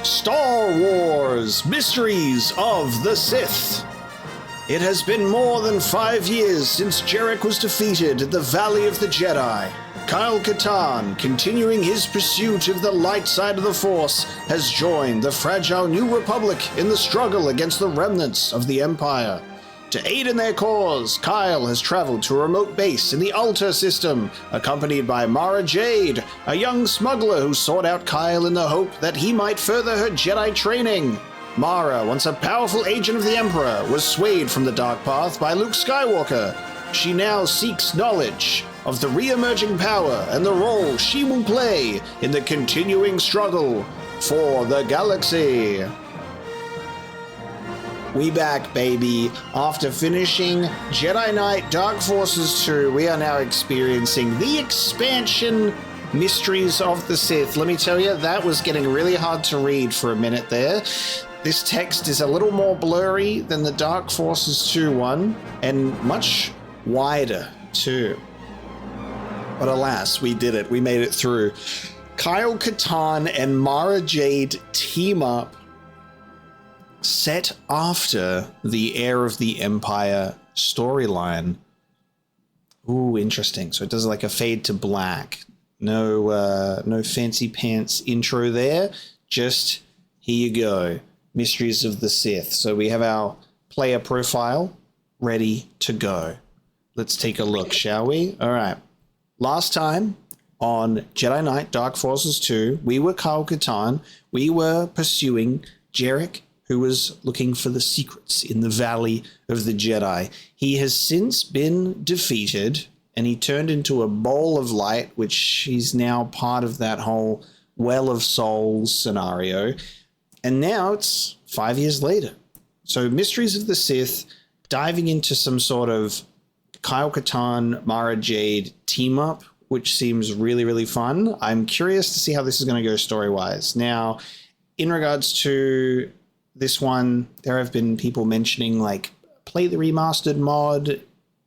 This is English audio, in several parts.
Star Wars Mysteries of the Sith. It has been more than 5 years since Jarek was defeated at the Valley of the Jedi. Kyle Katarn, continuing his pursuit of the light side of the Force, has joined the fragile New Republic in the struggle against the remnants of the Empire. To aid in their cause, Kyle has traveled to a remote base in the Alta system, accompanied by Mara Jade, a young smuggler who sought out Kyle in the hope that he might further her Jedi training. Mara, once a powerful agent of the Emperor, was swayed from the dark path by Luke Skywalker. She now seeks knowledge of the re-emerging power and the role she will play in the continuing struggle for the galaxy. We back, baby. After finishing Jedi Knight Dark Forces 2, we are now experiencing the expansion Mysteries of the Sith. Let me tell you, that was getting really hard to read for a minute there. This text is a little more blurry than the Dark Forces 2 one, and much wider too. But alas, we did it. We made it through. Kyle Katarn and Mara Jade team up, set after the Heir of the Empire storyline. Ooh, interesting. So it does like a fade to black. No fancy pants intro there. Just here you go. Mysteries of the Sith. So we have our player profile ready to go. Let's take a look, shall we? All right. Last time on Jedi Knight Dark Forces 2, we were Kyle Katarn. We were pursuing Jarek, who was looking for the secrets in the Valley of the Jedi. He has since been defeated, and he turned into a ball of light, which he's now part of that whole Well of Souls scenario. And now it's 5 years later. So Mysteries of the Sith, diving into some sort of Kyle Katarn, Mara Jade team up, which seems really, really fun. I'm curious to see how this is going to go story-wise. Now, in regards to this one, there have been people mentioning like play the remastered mod,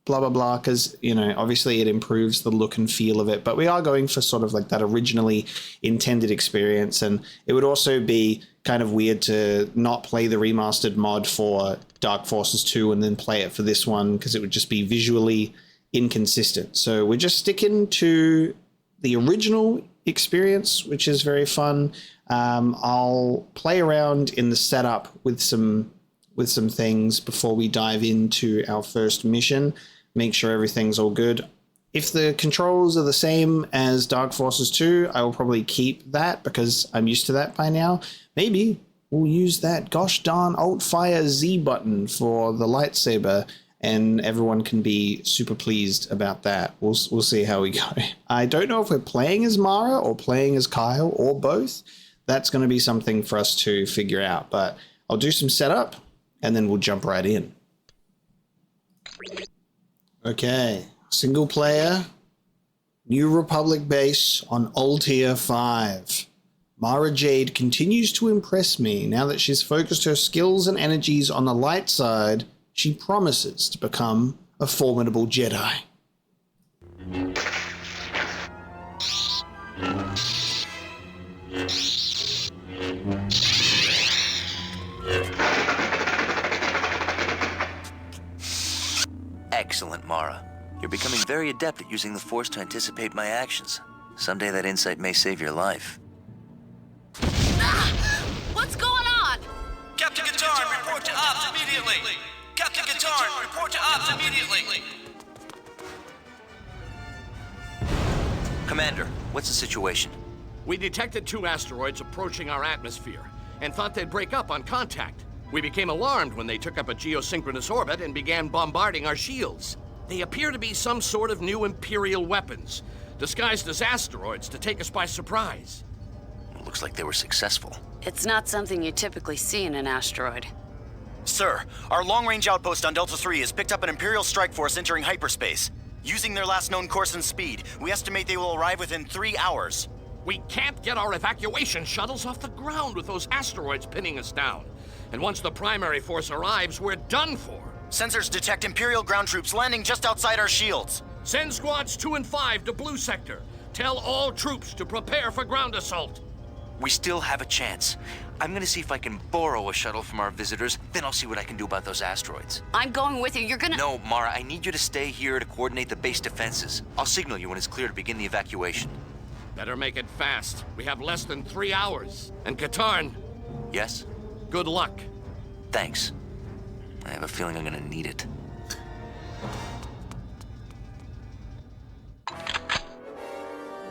blah, blah, blah, because, you know, obviously it improves the look and feel of it, but we are going for sort of like that originally intended experience. And it would also be kind of weird to not play the remastered mod for Dark Forces 2 and then play it for this one, because it would just be visually inconsistent. So we're just sticking to the original experience, which is very fun. I'll play around in the setup with some things before we dive into our first mission, make sure everything's all good. If the controls are the same as Dark Forces 2, I will probably keep that because I'm used to that by now. Maybe we'll use that gosh darn Alt-Fire Z button for the lightsaber, and everyone can be super pleased about that. We'll see how we go. I don't know if we're playing as Mara or playing as Kyle or both. That's going to be something for us to figure out, but I'll do some setup and then we'll jump right in. Okay, single player, New Republic base on Altair 5. Mara Jade continues to impress me. Now that she's focused her skills and energies on the light side, she promises to become a formidable Jedi. Excellent, Mara. You're becoming very adept at using the Force to anticipate my actions. Someday that insight may save your life. What's going on? Captain Katarn, report to ops immediately! Captain Katarn, report to ops immediately! Commander, what's the situation? We detected 2 asteroids approaching our atmosphere and thought they'd break up on contact. We became alarmed when they took up a geosynchronous orbit and began bombarding our shields. They appear to be some sort of new Imperial weapons, disguised as asteroids to take us by surprise. Looks like they were successful. It's not something you typically see in an asteroid. Sir, our long-range outpost on Delta 3 has picked up an Imperial strike force entering hyperspace. Using their last known course and speed, we estimate they will arrive within 3 hours. We can't get our evacuation shuttles off the ground with those asteroids pinning us down. And once the primary force arrives, we're done for. Sensors detect Imperial ground troops landing just outside our shields. Send squads 2 and 5 to Blue Sector. Tell all troops to prepare for ground assault. We still have a chance. I'm gonna see if I can borrow a shuttle from our visitors, then I'll see what I can do about those asteroids. I'm going with you. You're gonna... No, Mara, I need you to stay here to coordinate the base defenses. I'll signal you when it's clear to begin the evacuation. Better make it fast. We have less than 3 hours. And Katarn, Yes? good luck. Thanks. I have a feeling I'm gonna need it.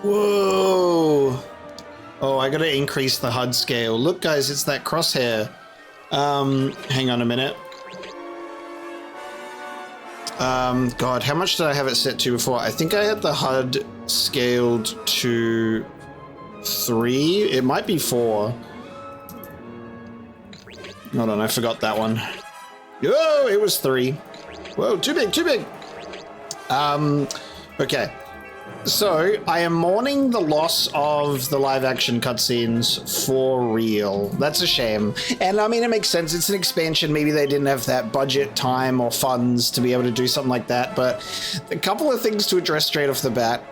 Whoa. Oh, I gotta increase the HUD scale. Look, guys, it's that crosshair. Hang on a minute. God, how much did I have it set to before? I think I had the HUD scaled to 3. It might be 4. Hold on, I forgot that one. Oh, it was 3. Whoa, too big, too big. Okay. So, I am mourning the loss of the live-action cutscenes for real. That's a shame. And I mean, it makes sense. It's an expansion. Maybe they didn't have that budget, time, or funds to be able to do something like that. But a couple of things to address straight off the bat.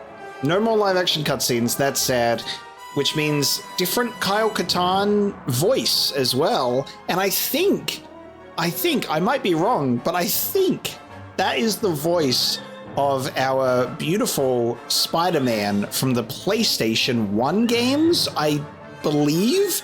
No more live-action cutscenes. That's sad. Which means different Kyle Katarn voice as well. And I think, I might be wrong, but I think that is the voice of our beautiful Spider-Man from the PlayStation 1 games, I believe.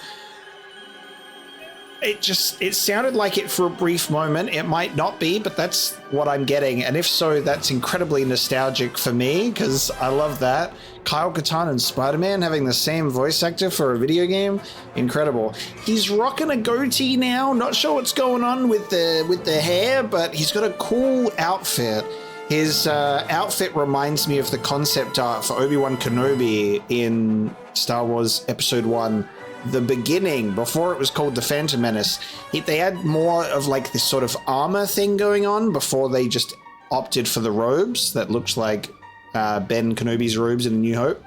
It sounded like it for a brief moment. It might not be, but that's what I'm getting. And if so, that's incredibly nostalgic for me, because I love that. Kyle Katarn and Spider-Man having the same voice actor for a video game, incredible. He's rocking a goatee now. Not sure what's going on with the hair, but he's got a cool outfit. His outfit reminds me of the concept art for Obi-Wan Kenobi in Star Wars Episode 1, the beginning, before it was called The Phantom Menace. They had more of like this sort of armor thing going on before they just opted for the robes that looks like Ben Kenobi's robes in A New Hope.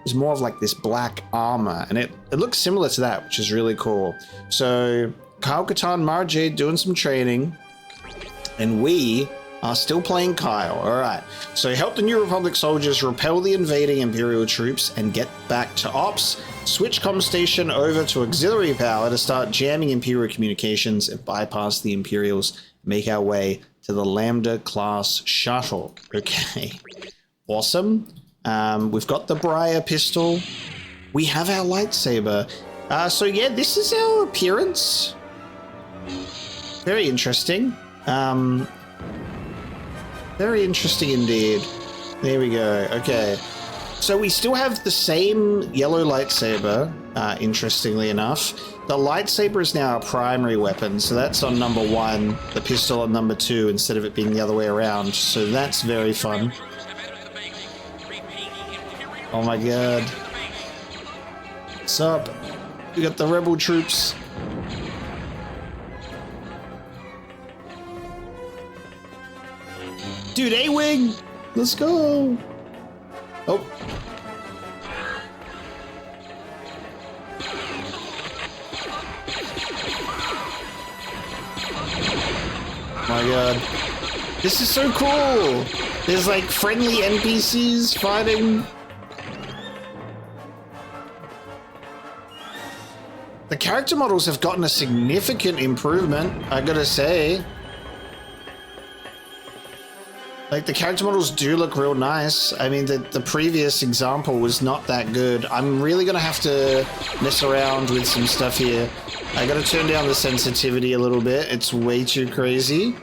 It's more of like this black armor, and it looks similar to that, which is really cool. So Kyle Katarn, Mara Jade doing some training, and we are still playing Kyle. All right. So help the New Republic soldiers repel the invading Imperial troops and get back to ops. Switch comm station over to auxiliary power to start jamming Imperial communications and bypass the Imperials. Make our way to the Lambda class shuttle. Okay. Awesome. We've got the Briar pistol. We have our lightsaber. So yeah, this is our appearance. Very interesting. Very interesting indeed. There we go. Okay. So we still have the same yellow lightsaber, interestingly enough. The lightsaber is now our primary weapon, so that's on number 1, the pistol on number 2, instead of it being the other way around. So that's very fun. Oh my god. What's up? We got the rebel troops. Dude, A-Wing! Let's go! Oh. My god. This is so cool! There's like friendly NPCs fighting. The character models have gotten a significant improvement, I gotta say. Like, the character models do look real nice. I mean, the previous example was not that good. I'm really gonna have to mess around with some stuff here. I gotta turn down the sensitivity a little bit. It's way too crazy.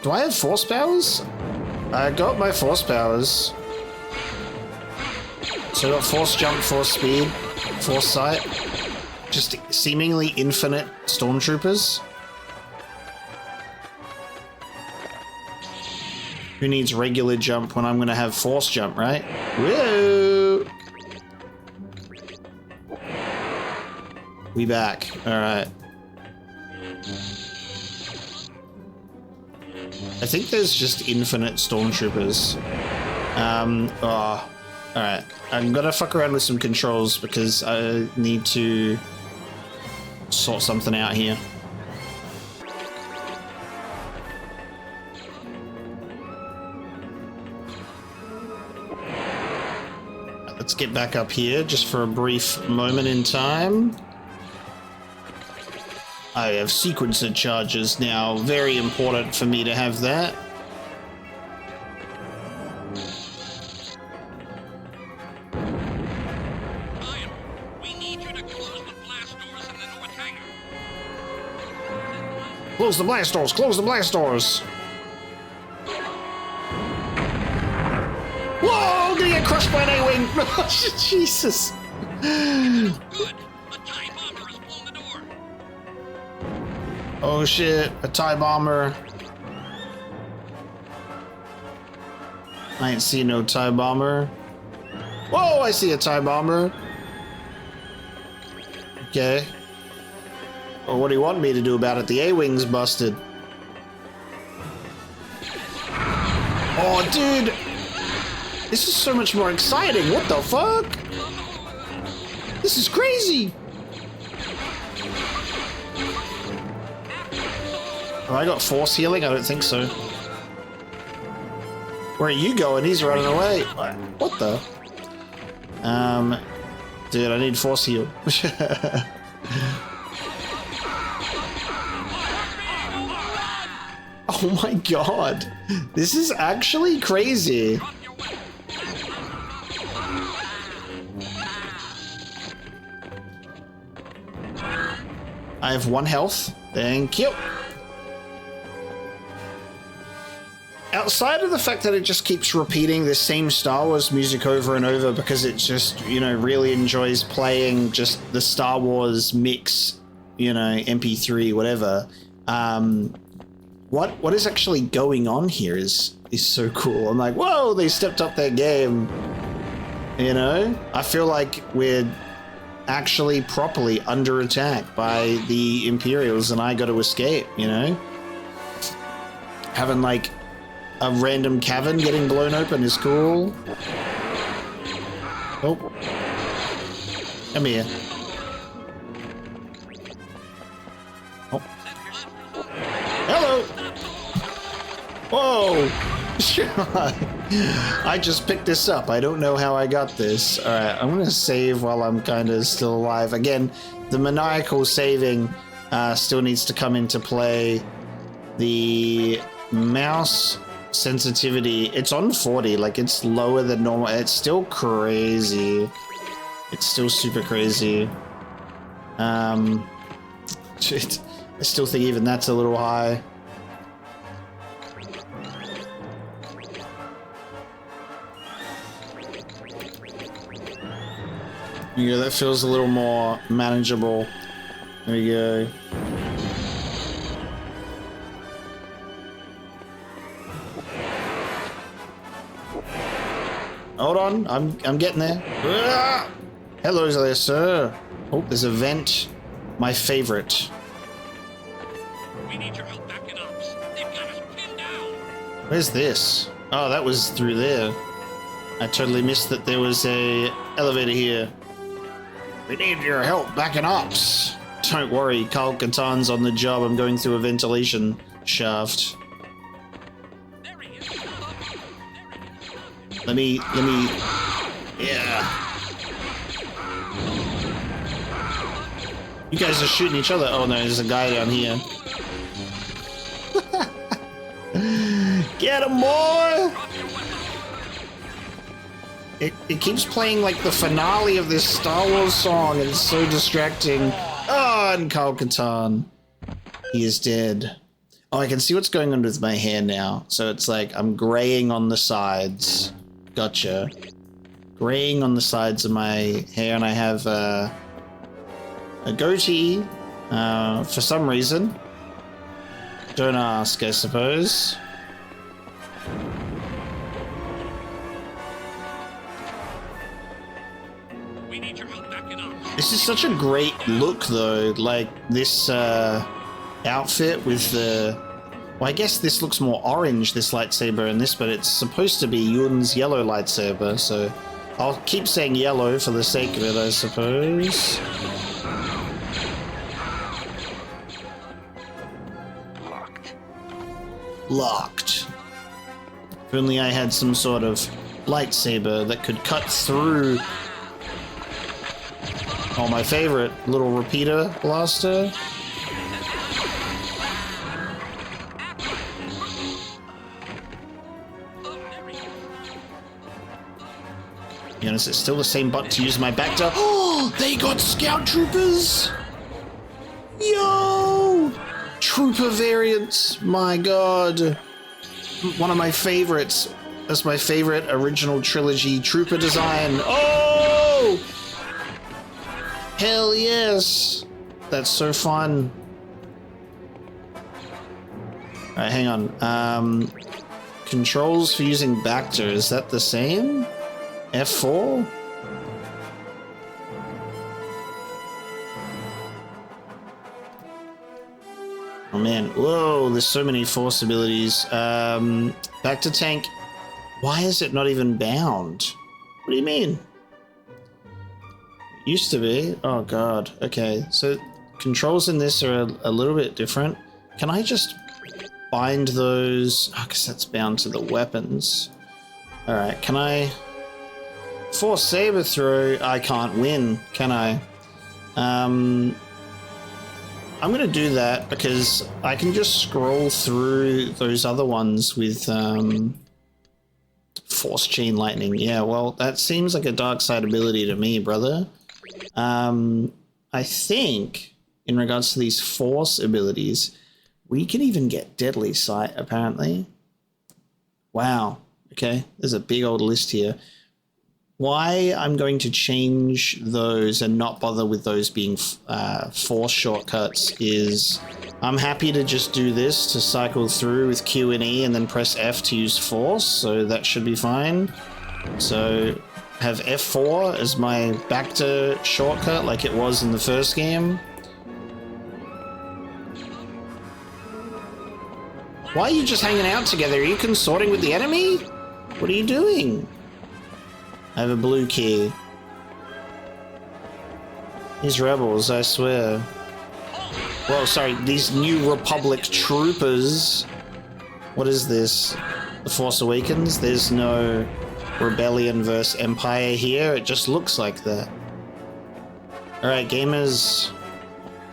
Do I have force powers? I got my force powers. So I got force jump, force speed, force sight. Just seemingly infinite stormtroopers. Who needs regular jump when I'm gonna have force jump, right? Whoa! We back. Alright. I think there's just infinite stormtroopers. Alright. I'm gonna fuck around with some controls because I need to sort something out here. Let's get back up here just for a brief moment in time. I have sequencer charges now. Very important for me to have that. We need you to close the blast doors in the north hangar. Close the blast doors! Close the blast doors! Whoa! I'm gonna get crushed by an A-wing! Jesus! Good. A TIE bomber has blown the door. Oh shit, a TIE bomber. I ain't see no TIE bomber. Whoa, I see a TIE bomber. Okay. Well, what do you want me to do about it? The A-wing's busted. Oh, dude! This is so much more exciting. What the fuck? This is crazy. Have I got force healing? I don't think so. Where are you going? He's running away. What the? Dude, I need force heal. Oh my god. This is actually crazy. I have 1 health. Thank you. Outside of the fact that it just keeps repeating the same Star Wars music over and over because it just, you know, really enjoys playing just the Star Wars mix, you know, MP3, whatever. What is actually going on here is so cool. I'm like, whoa, they stepped up their game. You know? I feel like we're actually properly under attack by the Imperials and I got to escape, you know? Having like a random cavern getting blown open is cool. Oh. Come here. Oh. Hello! Whoa! I just picked this up. I don't know how I got this. Alright, I'm gonna save while I'm kind of still alive. Again, the maniacal saving still needs to come into play. The mouse sensitivity, it's on 40, like it's lower than normal. It's still crazy. It's still super crazy. Shit. I still think even that's a little high. Yeah, that feels a little more manageable. There we go. Hold on, I'm getting there. Ah! Hello there, sir. Oh, there's a vent. My favorite. We need your help back in ops. They've got us pinned down. Where's this? Oh, that was through there. I totally missed that there was a elevator here. We need your help back in ops. Don't worry, Carl Katan's on the job. I'm going through a ventilation shaft. There he is. Let me, yeah. You guys are shooting each other. Oh no, there's a guy down here. Get him, boy! It keeps playing like the finale of this Star Wars song, and it's so distracting. Oh, and Carl Katan. He is dead. Oh, I can see what's going on with my hair now. So it's like I'm graying on the sides. Gotcha. Graying on the sides of my hair, and I have a goatee for some reason. Don't ask, I suppose. We need your help back in ops. This is such a great look, though. Like this outfit with the. Well, I guess this looks more orange, this lightsaber, in this, but it's supposed to be Yun's yellow lightsaber, so I'll keep saying yellow for the sake of it, I suppose. Locked. If only I had some sort of lightsaber that could cut through. Oh, my favorite little repeater blaster. Is it still the same button to use my back to? Oh, they got scout troopers! Yo! Trooper variants, my god. One of my favorites. That's my favorite original trilogy trooper design. Oh! Hell yes! That's so fun. Alright, hang on. Controls for using Bacta, is that the same? F4? Oh man, whoa, there's so many force abilities. Back to tank. Why is it not even bound? What do you mean? It used to be. Oh god, okay. So controls in this are a little bit different. Can I just bind those? Oh, because that's bound to the weapons. Alright, can I... Force saber throw, I can't win, can I? I'm gonna do that because I can just scroll through those other ones with force chain lightning. Yeah, well, that seems like a dark side ability to me, brother. I think in regards to these force abilities, we can even get deadly sight, apparently. Wow. Okay, there's a big old list here. Why I'm going to change those and not bother with those being force shortcuts is I'm happy to just do this to cycle through with Q and E and then press F to use force, so that should be fine. So have F4 as my Bacta shortcut like it was in the first game. Why are you just hanging out together? Are you consorting with the enemy? What are you doing? I have a blue key. These rebels, I swear. Well, sorry, these New Republic troopers. What is this? The Force Awakens? There's no Rebellion versus Empire here. It just looks like that. Alright, gamers.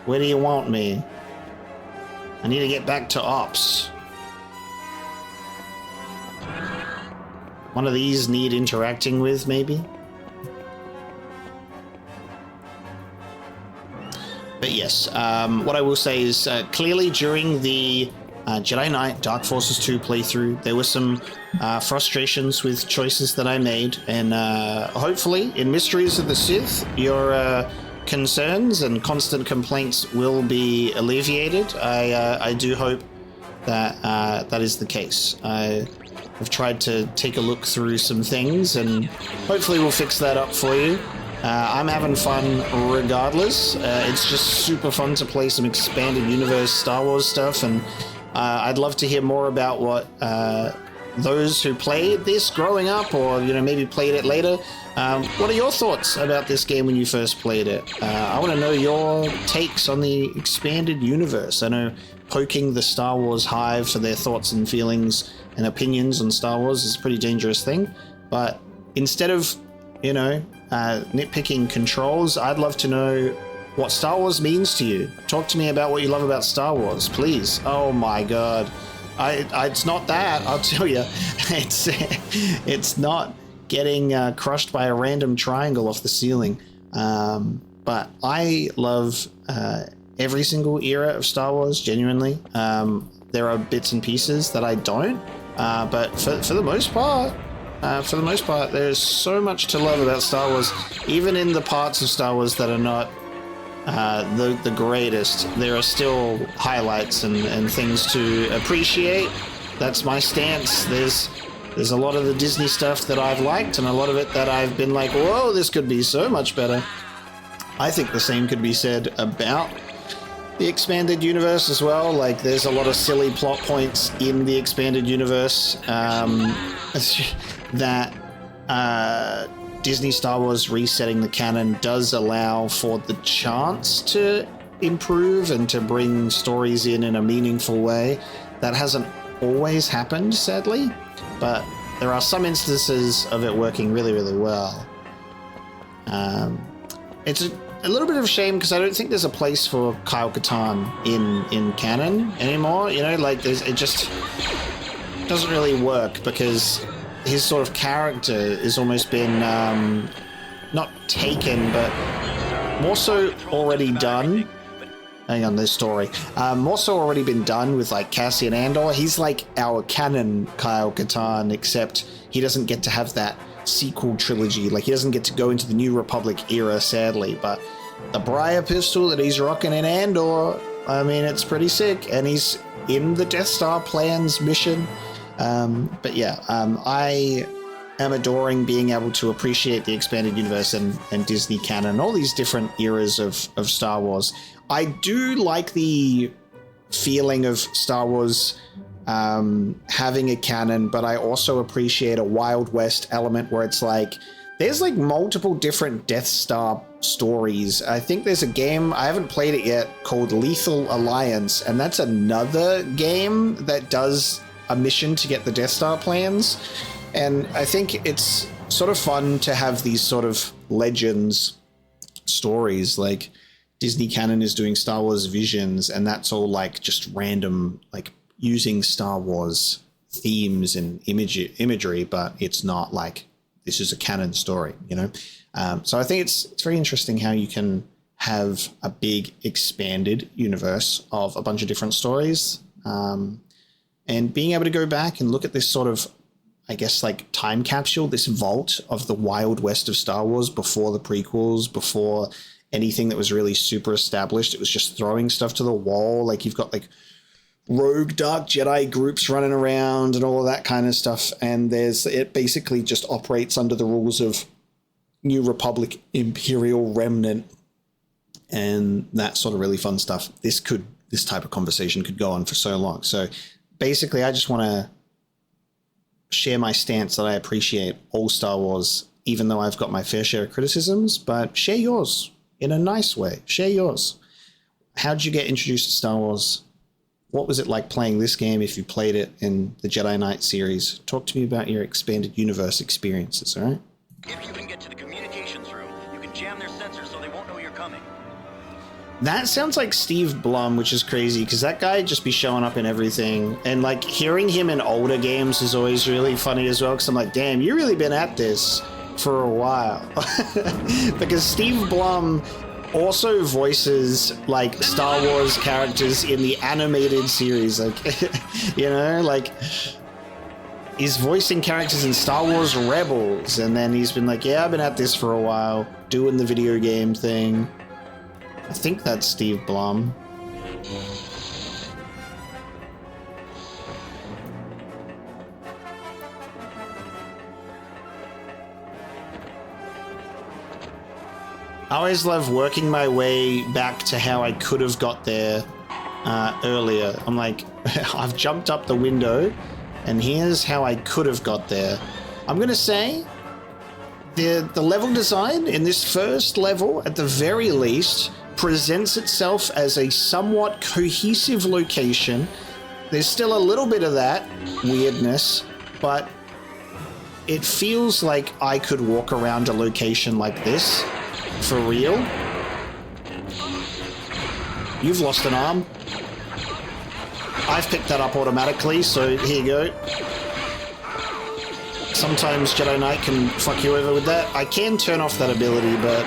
Where do you want me? I need to get back to Ops. One of these need interacting with, maybe? But yes, what I will say is clearly during the Jedi Knight Dark Forces 2 playthrough, there were some frustrations with choices that I made, and hopefully in Mysteries of the Sith, your concerns and constant complaints will be alleviated. I do hope that that is the case. I've tried to take a look through some things, and hopefully we'll fix that up for you. I'm having fun regardless. It's just super fun to play some expanded universe Star Wars stuff, and I'd love to hear more about what those who played this growing up, or maybe played it later. What are your thoughts about this game when you first played it? I want to know your takes on the expanded universe. I know poking the Star Wars hive for their thoughts and feelings and opinions on Star Wars is a pretty dangerous thing, but instead of nitpicking controls, I'd love to know what Star Wars means to you. Talk to me about what you love about Star Wars, please. Oh my god, it's not that, I'll tell you. It's not getting crushed by a random triangle off the ceiling, but I love every single era of Star Wars, genuinely. There are bits and pieces that I don't, but for the most part, there's so much to love about Star Wars. Even in the parts of Star Wars that are not the greatest, there are still highlights and things to appreciate. That's my stance. There's a lot of the Disney stuff that I've liked, and a lot of it that I've been like, whoa, this could be so much better. I think the same could be said about the expanded universe as well. Like, there's a lot of silly plot points in the expanded universe that Disney Star Wars resetting the canon does allow for the chance to improve and to bring stories in a meaningful way. That hasn't always happened, sadly, but there are some instances of it working really, really well. It's a little bit of a shame because I don't think there's a place for Kyle Katarn in canon anymore. You know, like it just doesn't really work because his sort of character has almost been not taken, but more so already done. Hang on, this story. More so already been done with like Cassian Andor. He's like our canon Kyle Katarn, except he doesn't get to have that sequel trilogy. Like he doesn't get to go into the New Republic era, sadly. But the Briar pistol that he's rocking in Andor, I mean, it's pretty sick. And he's in the Death Star plans mission. But yeah, I am adoring being able to appreciate the expanded universe and Disney canon, all these different eras of Star Wars. I do like the feeling of Star Wars having a canon, but I also appreciate a Wild West element where it's like, there's like multiple different Death Star stories. I think there's a game, I haven't played it yet, called Lethal Alliance, and that's another game that does a mission to get the Death Star plans. And I think it's sort of fun to have these sort of legends stories, like Disney canon is doing Star Wars Visions, and that's all like just random, like using Star Wars themes and imagery, but it's not like this is a canon story, you know? So I think it's very interesting how you can have a big expanded universe of a bunch of different stories, and being able to go back and look at this sort of, I guess, like time capsule, this vault of the Wild West of Star Wars before the prequels, before anything that was really super established. It was just throwing stuff to the wall. Like you've got like rogue dark Jedi groups running around and all of that kind of stuff. And it basically just operates under the rules of New Republic, Imperial Remnant, and that sort of really fun stuff. This type of conversation could go on for so long. So basically I just want to share my stance that I appreciate all Star Wars, even though I've got my fair share of criticisms, but share yours in a nice way. Share yours. How did you get introduced to Star Wars? What was it like playing this game if you played it in the Jedi Knight series? Talk to me about your expanded universe experiences, all right? If you can get to the communications room, you can jam their sensors so they won't know you're coming. That sounds like Steve Blum, which is crazy because that guy just be showing up in everything. And like hearing him in older games is always really funny as well because I'm like, damn, you really been at this for a while. Because Steve Blum also voices like Star Wars characters in the animated series. Like, you know, like he's voicing characters in Star Wars Rebels. And then he's been like, yeah, I've been at this for a while, doing the video game thing. I think that's Steve Blum. I always love working my way back to how I could have got there earlier. I'm like, I've jumped up the window, and here's how I could have got there. I'm going to say the level design in this first level, at the very least, presents itself as a somewhat cohesive location. There's still a little bit of that weirdness, but it feels like I could walk around a location like this for real. You've lost an arm. I've picked that up automatically, so here you go. Sometimes Jedi Knight can fuck you over with that. I can turn off that ability, but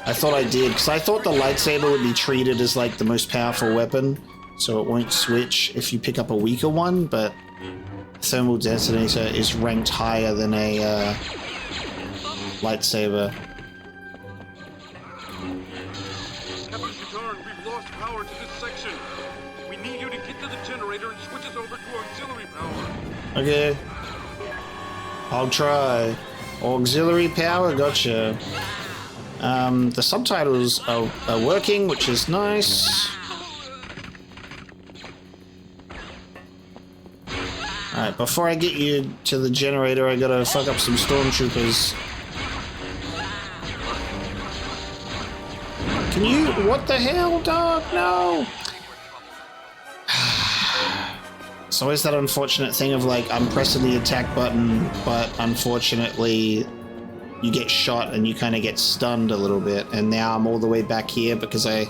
I thought I did, because I thought the lightsaber would be treated as like the most powerful weapon, so it won't switch if you pick up a weaker one, but Thermal Detonator is ranked higher than a lightsaber. Captain Katarn, we've lost power to this section. We need you to get to the generator and switch us over to auxiliary power. Okay. I'll try. Auxiliary power, gotcha. The subtitles are working, which is nice. Alright, before I get you to the generator, I gotta fuck up some stormtroopers. Can you? What the hell, dog? No! It's always that unfortunate thing of like, I'm pressing the attack button, but unfortunately you get shot and you kind of get stunned a little bit. And now I'm all the way back here because I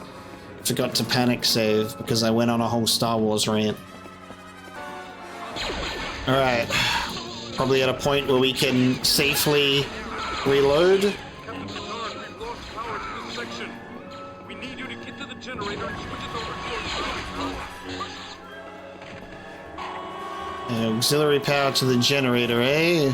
forgot to panic save because I went on a whole Star Wars rant. Alright. Probably at a point where we can safely reload. Captain Bernard, we've lost power to this section. We need you to get to the generator and switch it over to Auxiliary power to the generator, eh?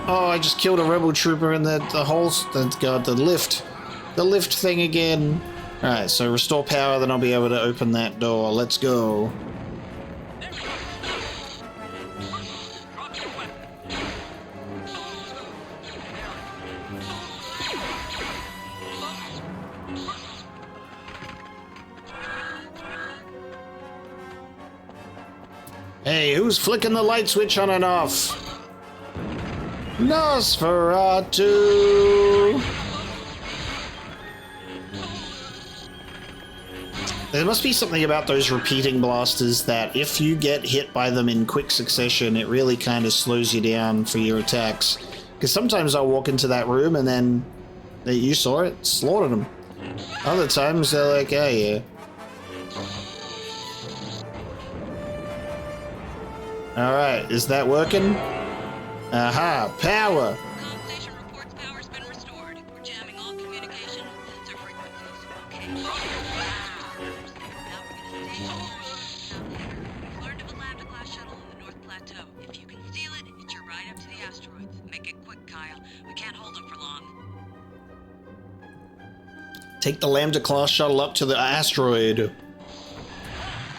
Oh, I just killed a rebel trooper in the whole... God, the lift thing again. Alright, so restore power, then I'll be able to open that door. Let's go. Hey, who's flicking the light switch on and off? Nosferatu! There must be something about those repeating blasters that if you get hit by them in quick succession, it really kind of slows you down for your attacks. Because sometimes I'll walk into that room and then, you saw it, slaughtered them. Other times they're like, oh yeah. Alright, is that working? Aha, power! Comm station reports power's been restored. We're jamming all communication sensor frequencies. Okay. Now we're gonna stage we've learned of a lambda-class shuttle in the North Plateau. If you can steal it, it's your ride up to the asteroids. Make it quick, Kyle. We can't hold them for long. Take the Lambda-class shuttle up to the asteroid.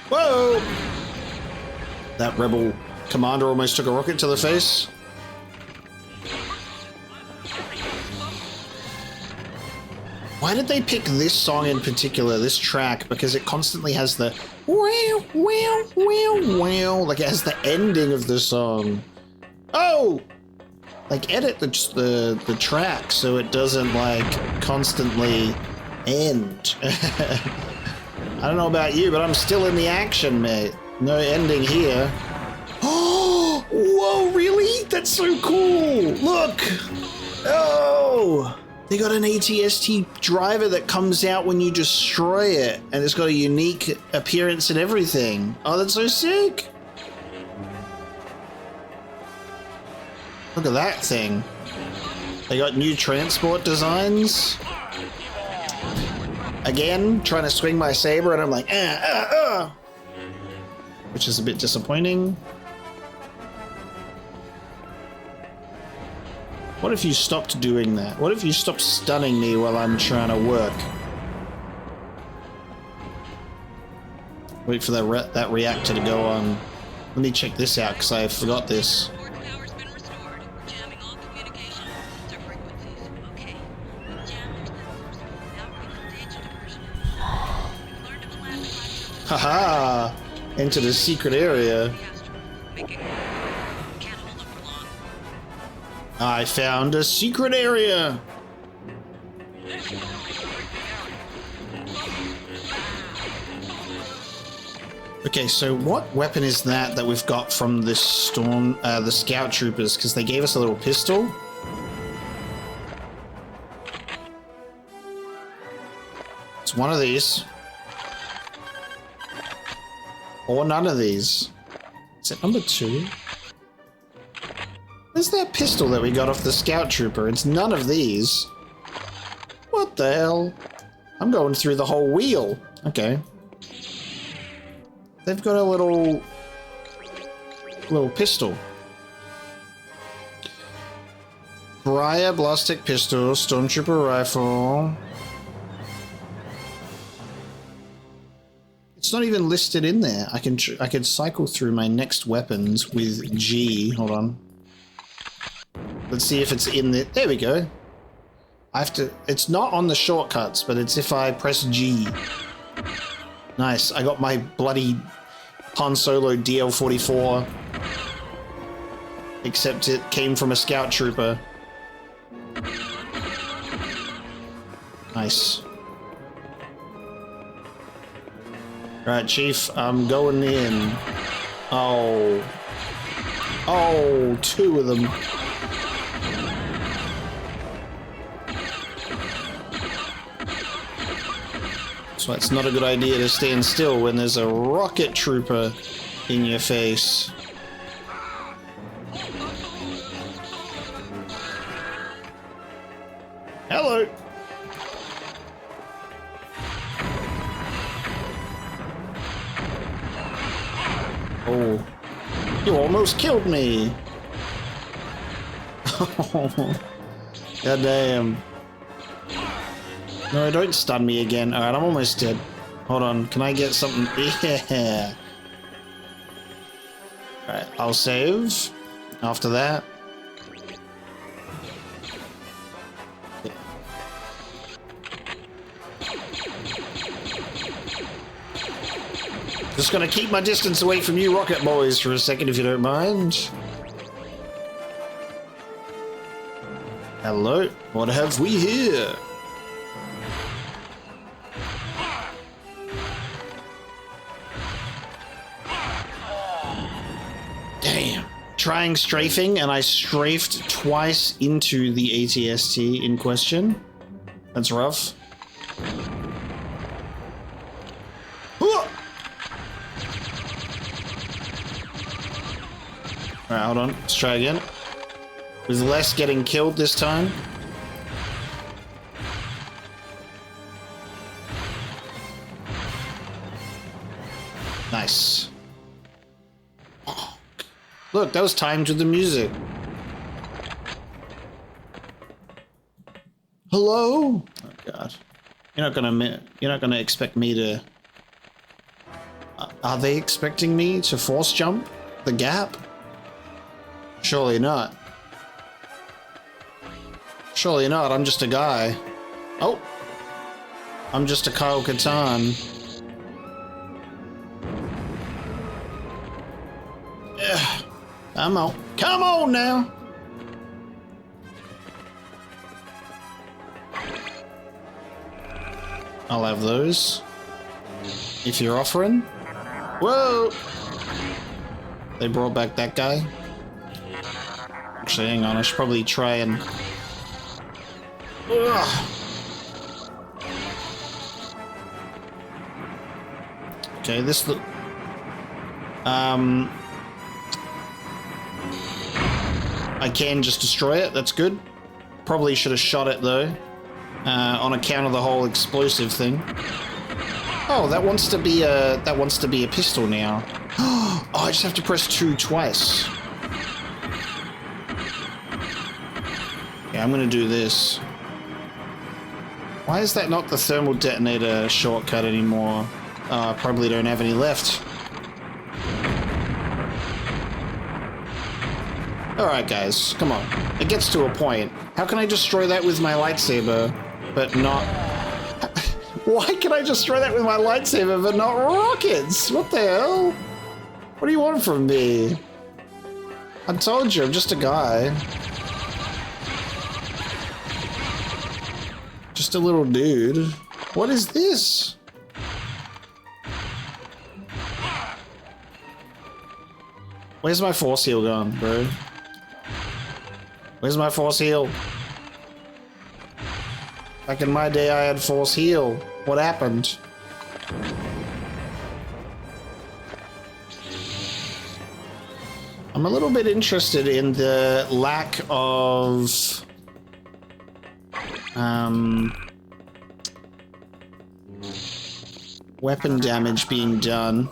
Whoa! That rebel commander almost took a rocket to the face. Why did they pick this song in particular, this track? Because it constantly has the wow, wow, wow, wow. Like it has the ending of the song. Oh! Like edit the track so it doesn't like constantly end. I don't know about you, but I'm still in the action, mate. No ending here. Oh! Whoa, really? That's so cool! Look! Oh! They got an ATST driver that comes out when you destroy it, and it's got a unique appearance and everything. Oh, that's so sick! Look at that thing. They got new transport designs. Again, trying to swing my saber, and I'm like, which is a bit disappointing. What if you stopped doing that? What if you stopped stunning me while I'm trying to work? Wait for that reactor to go on. Let me check this out because I forgot this. Power's been restored. We're jamming all communication sensor frequencies. Okay. We've jammed sensors. Now we're gonna stage a diversion. We've learned of a lambda-class shuttle. Haha! Into the secret area. Make it quick. We can't hold them for long. I found a secret area. Okay, so what weapon is that we've got from this storm, the scout troopers? Because they gave us a little pistol. It's one of these. Or none of these. Is it number 2? Where's that pistol that we got off the scout trooper? It's none of these. What the hell? I'm going through the whole wheel. Okay. They've got a little pistol. Briar Blastic Pistol, Stormtrooper Rifle. It's not even listed in there. I can cycle through my next weapons with G. Hold on. Let's see if it's in there. There we go. I have to... It's not on the shortcuts, but it's if I press G. Nice. I got my bloody Han Solo DL-44. Except it came from a scout trooper. Nice. Right, Chief, I'm going in. Oh. Oh, two of them. So it's not a good idea to stand still when there's a rocket trooper in your face. Hello. Oh, you almost killed me. Oh, god damn. No, don't stun me again. Alright, I'm almost dead. Hold on, can I get something? Yeah. Alright, I'll save after that. Just gonna keep my distance away from you rocket boys for a second if you don't mind. Hello, what have we here? Damn. Trying strafing and I strafed twice into the ATST in question. That's rough. Alright, hold on. Let's try again. With less getting killed this time. Nice. Oh, look, that was timed with the music. Hello? Oh god. You're not gonna expect me to... Are they expecting me to force jump the gap? Surely not. Surely not, I'm just a guy. Oh! I'm just a Kyle Katarn. Ugh. Come on. Come on now! I'll have those. If you're offering. Whoa! They brought back that guy. Actually, hang on, I should probably try and... Ugh. Okay, this... I can just destroy it, that's good. Probably should have shot it, though. On account of the whole explosive thing. Oh, that wants to be a pistol now. Oh, I just have to press 2 twice. Yeah, I'm gonna do this. Why is that not the thermal detonator shortcut anymore? I probably don't have any left. Alright guys, come on. It gets to a point. How can I destroy that with my lightsaber, but not... Why can I destroy that with my lightsaber, but not rockets? What the hell? What do you want from me? I told you, I'm just a guy. Just a little dude. What is this? Where's my force heal gone, bro? Where's my force heal? Back in my day, I had force heal. What happened? I'm a little bit interested in the lack of... weapon damage being done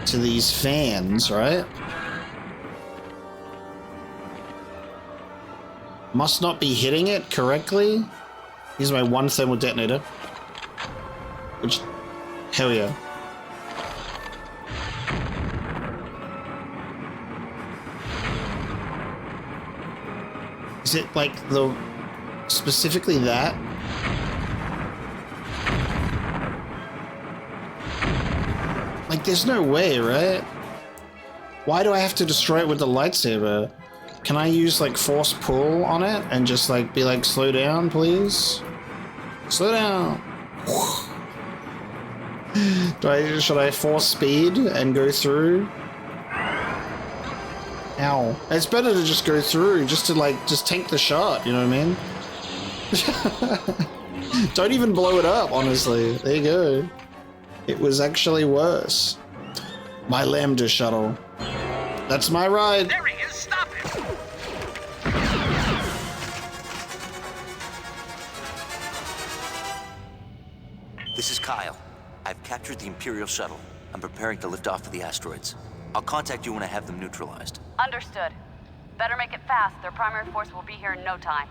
to these fans, right? Must not be hitting it correctly. Here's my 1 thermal detonator. Which, hell yeah. Is it like the, specifically that? Like there's no way, right? Why do I have to destroy it with the lightsaber? Can I use like force pull on it and just like be like, slow down, please? Slow down. Should I force speed and go through? Ow. It's better to just go through, just to just tank the shot, you know what I mean? Don't even blow it up, honestly. There you go. It was actually worse. My Lambda shuttle. That's my ride. There he is! Stop him! This is Kyle. I've captured the Imperial shuttle. I'm preparing to lift off for the asteroids. I'll contact you when I have them neutralized. Understood. Better make it fast. Their primary force will be here in no time.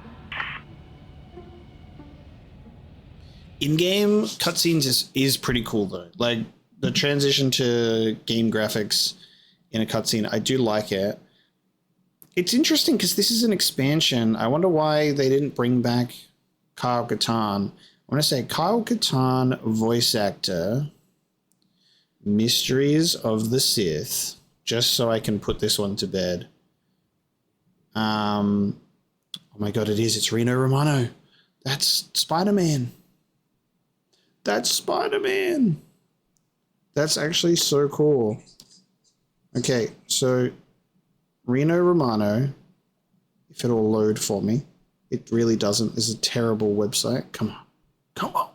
In-game cutscenes is pretty cool though. Like the transition to game graphics in a cutscene, I do like it. It's interesting because this is an expansion. I wonder why they didn't bring back Kyle Katarn. I want to say Kyle Katarn, voice actor, Mysteries of the Sith, just so I can put this one to bed. Oh my god, it is. It's Reno Romano. That's Spider-Man. That's Spider-Man. That's actually so cool. Okay, so Reno Romano, if it'll load for me. It really doesn't. It's a terrible website. Come on. Come on.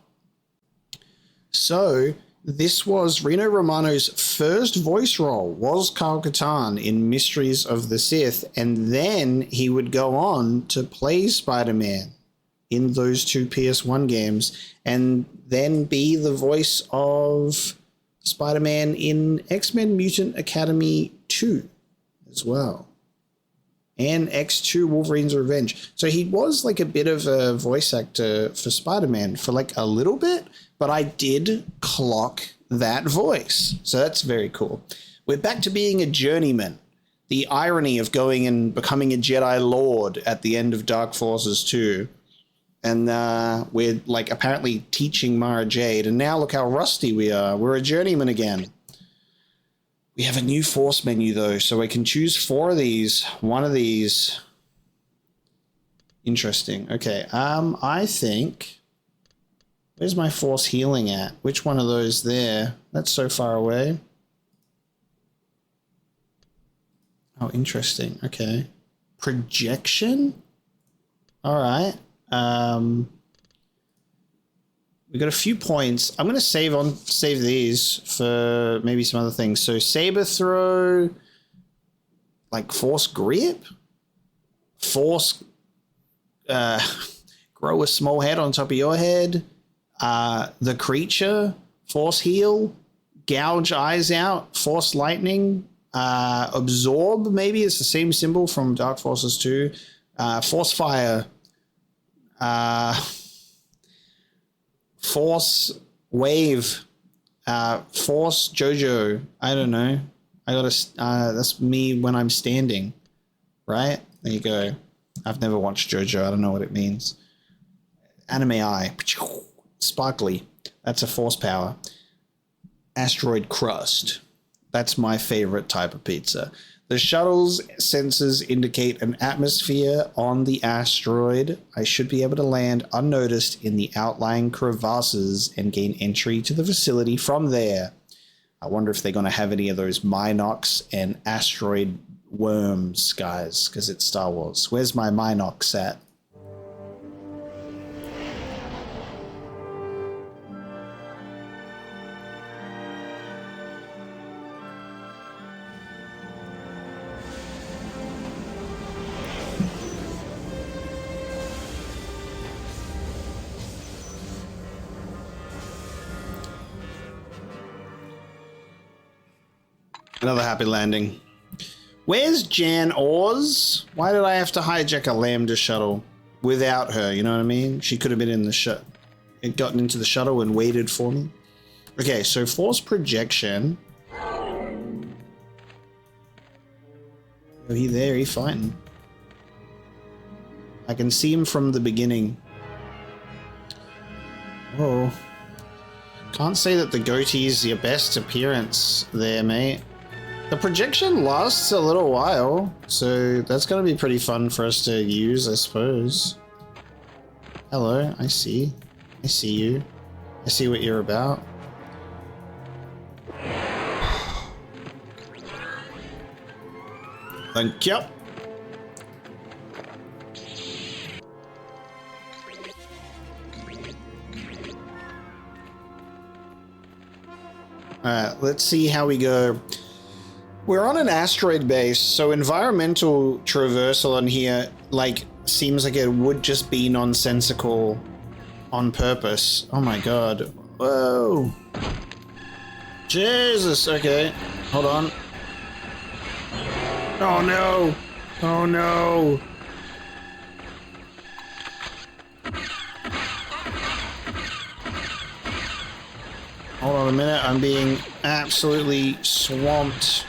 So this was Reno Romano's first voice role, was Kyle Katarn in Mysteries of the Sith, and then he would go on to play Spider-Man in those two PS1 games, and then be the voice of Spider-Man in X-Men Mutant Academy 2 as well. And X2 Wolverine's Revenge. So he was like a bit of a voice actor for Spider-Man for like a little bit, but I did clock that voice. So that's very cool. We're back to being a journeyman. The irony of going and becoming a Jedi Lord at the end of Dark Forces 2. And we're like apparently teaching Mara Jade. And now look how rusty we are. We're a journeyman again. We have a new force menu though, so we can choose 4 of these. One of these. Interesting. Okay. I think. Where's my force healing at? Which one of those there? That's so far away. Oh, interesting. Okay. Projection? All right. We got a few points. I'm going to save these for maybe some other things. So saber throw, like force grip, force, grow a small head on top of your head, the creature, force heal, gouge eyes out, force lightning, absorb, maybe it's the same symbol from Dark Forces 2, force fire, force wave, force JoJo. I don't know. I gotta. That's me when I'm standing, right? There you go. I've never watched JoJo. I don't know what it means. Anime eye, sparkly. That's a force power. Asteroid crust. That's my favorite type of pizza. The shuttle's sensors indicate an atmosphere on the asteroid. I should be able to land unnoticed in the outlying crevasses and gain entry to the facility from there. I wonder if they're going to have any of those Minox and asteroid worms, guys, because it's Star Wars. Where's my Minox at? Another happy landing. Where's Jan Oars? Why did I have to hijack a Lambda shuttle without her? You know what I mean? She could have been in the shuttle. It gotten into the shuttle and waited for me. Okay, so force projection. Oh, he there, he fighting. I can see him from the beginning. Oh. Can't say that the goatee is your best appearance there, mate. The projection lasts a little while, so that's going to be pretty fun for us to use, I suppose. Hello, I see. I see you. I see what you're about. Thank you. Alright, let's see how we go. We're on an asteroid base, so environmental traversal on here, like, seems like it would just be nonsensical on purpose. Oh my god. Whoa. Jesus, okay. Hold on. Oh no! Oh no! Hold on a minute, I'm being absolutely swamped.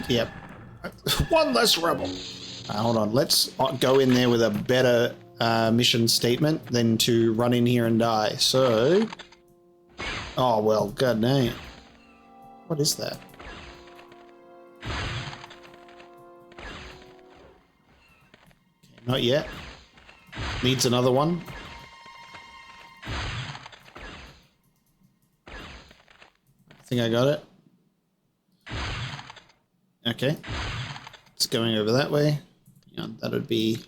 Yep. One less rebel. Hold on, let's go in there with a better mission statement than to run in here and die. So... Oh, well, god dang. What is that? Okay, not yet. Needs another one. I think I got it. Okay. It's going over that way. Yeah, that would be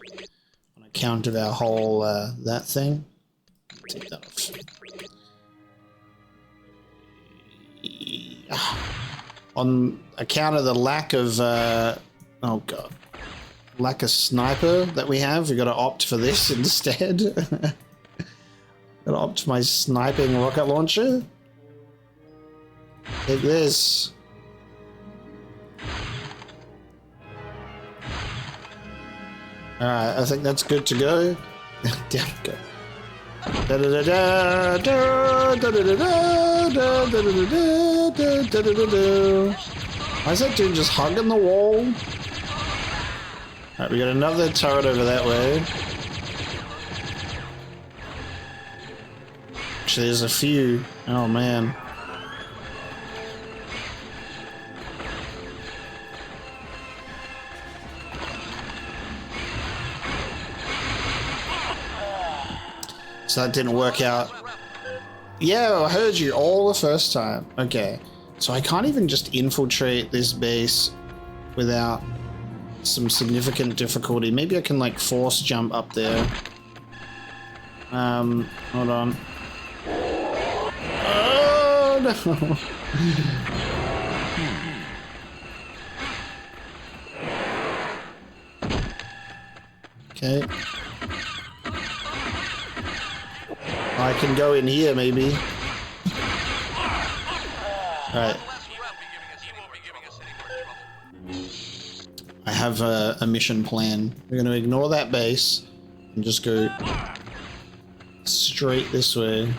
on account of our whole, that thing. Take that off. Yeah. On account of the lack of, oh god. Lack of sniper that we have, we gotta opt for this instead. Gotta opt for my sniping rocket launcher. Take this. Alright, I think that's good to go. Down we go. Why is that dude just hugging the wall? Alright, we got another turret over that way. Actually, there's a few. Oh man. So that didn't work out. Yeah, I heard you all the first time. Okay. So I can't even just infiltrate this base without some significant difficulty. Maybe I can like force jump up there. Hold on. Oh no. Okay. I can go in here, maybe. Alright. I have a mission plan. We're going to ignore that base and just go straight this way.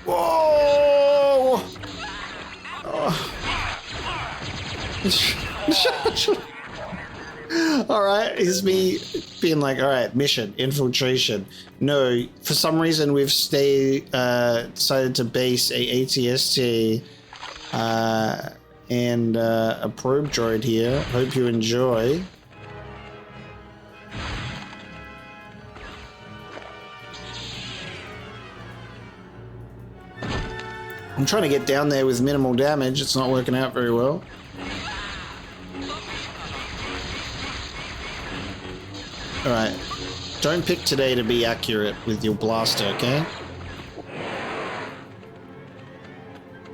Whoa! Oh. Alright, here's me being like, alright, mission, infiltration. No, for some reason we've decided to base a ATST and a probe droid here. Hope you enjoy. I'm trying to get down there with minimal damage. It's not working out very well. Alright. Don't pick today to be accurate with your blaster, okay?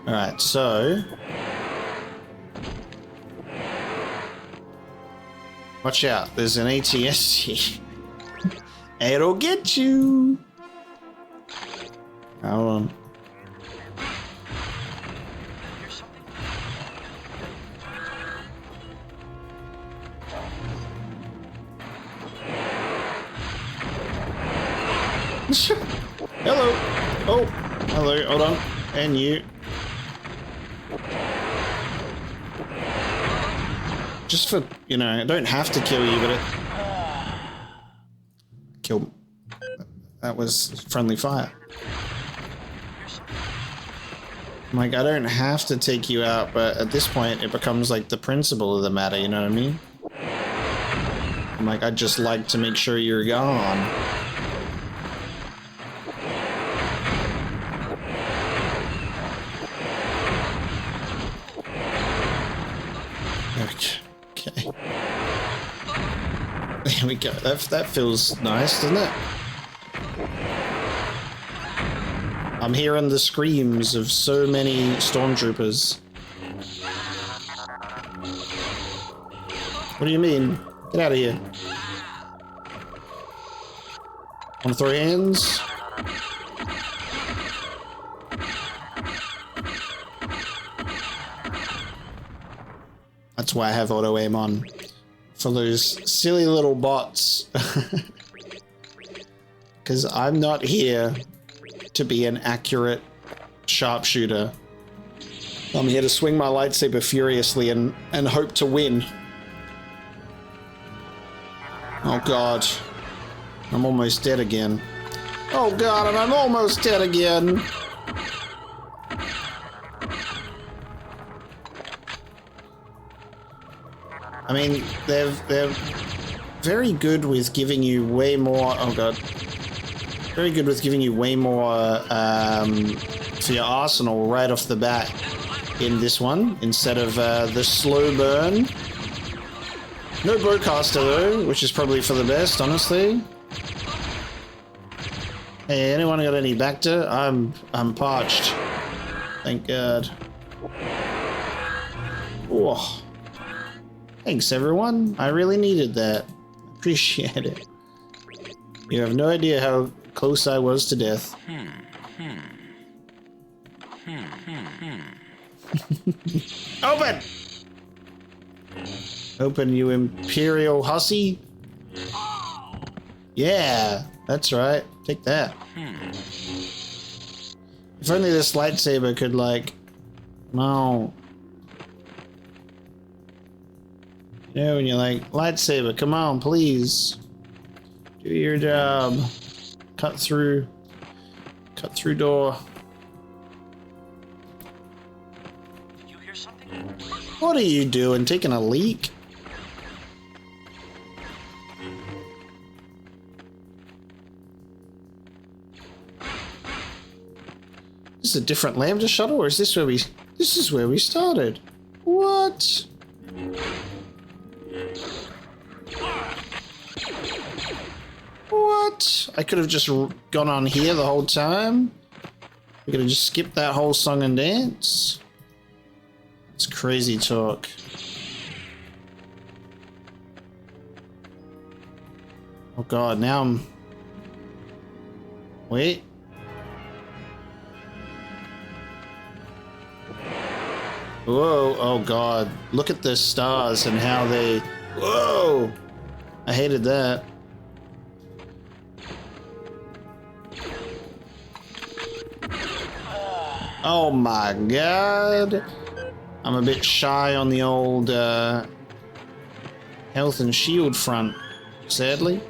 Alright, so... Watch out, there's an ATST. It'll get you! Hold on. Hello. Oh, hello. Hold on. And you. Just for, you know, I don't have to kill you, but it... Kill... That was friendly fire. Like, I don't have to take you out, but at this point it becomes like the principle of the matter, you know what I mean? I'm like, I'd just like to make sure you're gone. Okay. There we go. That feels nice, doesn't it? I'm hearing the screams of so many stormtroopers. What do you mean? Get out of here. Wanna throw hands? That's why I have auto aim on. For those silly little bots. Because I'm not here to be an accurate sharpshooter. I'm here to swing my lightsaber furiously and hope to win. Oh god. I'm almost dead again. Oh god, and I'm almost dead again. I mean, they're very good with giving you way more... Oh god. Very good with giving you way more for your arsenal right off the bat in this one, instead of the slow burn. No bowcaster though, which is probably for the best, honestly. Hey, anyone got any Bacta? I'm parched. Thank God. Oh. Thanks everyone. I really needed that. Appreciate it. You have no idea how close I was to death. Open! Open, you Imperial hussy. Yeah, that's right. Take that. If only this lightsaber could, like... No. You know, when you're like, lightsaber, come on, please. Do your job. Cut through. Cut through door. Did you hear something? What are you doing? Taking a leak? Is this a different Lambda shuttle, or is this where we... This is where we started. What? What? I could have just gone on here the whole time. We could have just skipped that whole song and dance. It's crazy talk. Oh god, now I'm... Wait. Whoa, oh god. Look at the stars and how they... Whoa! I hated that. Oh my god. I'm a bit shy on the old health and shield front, sadly.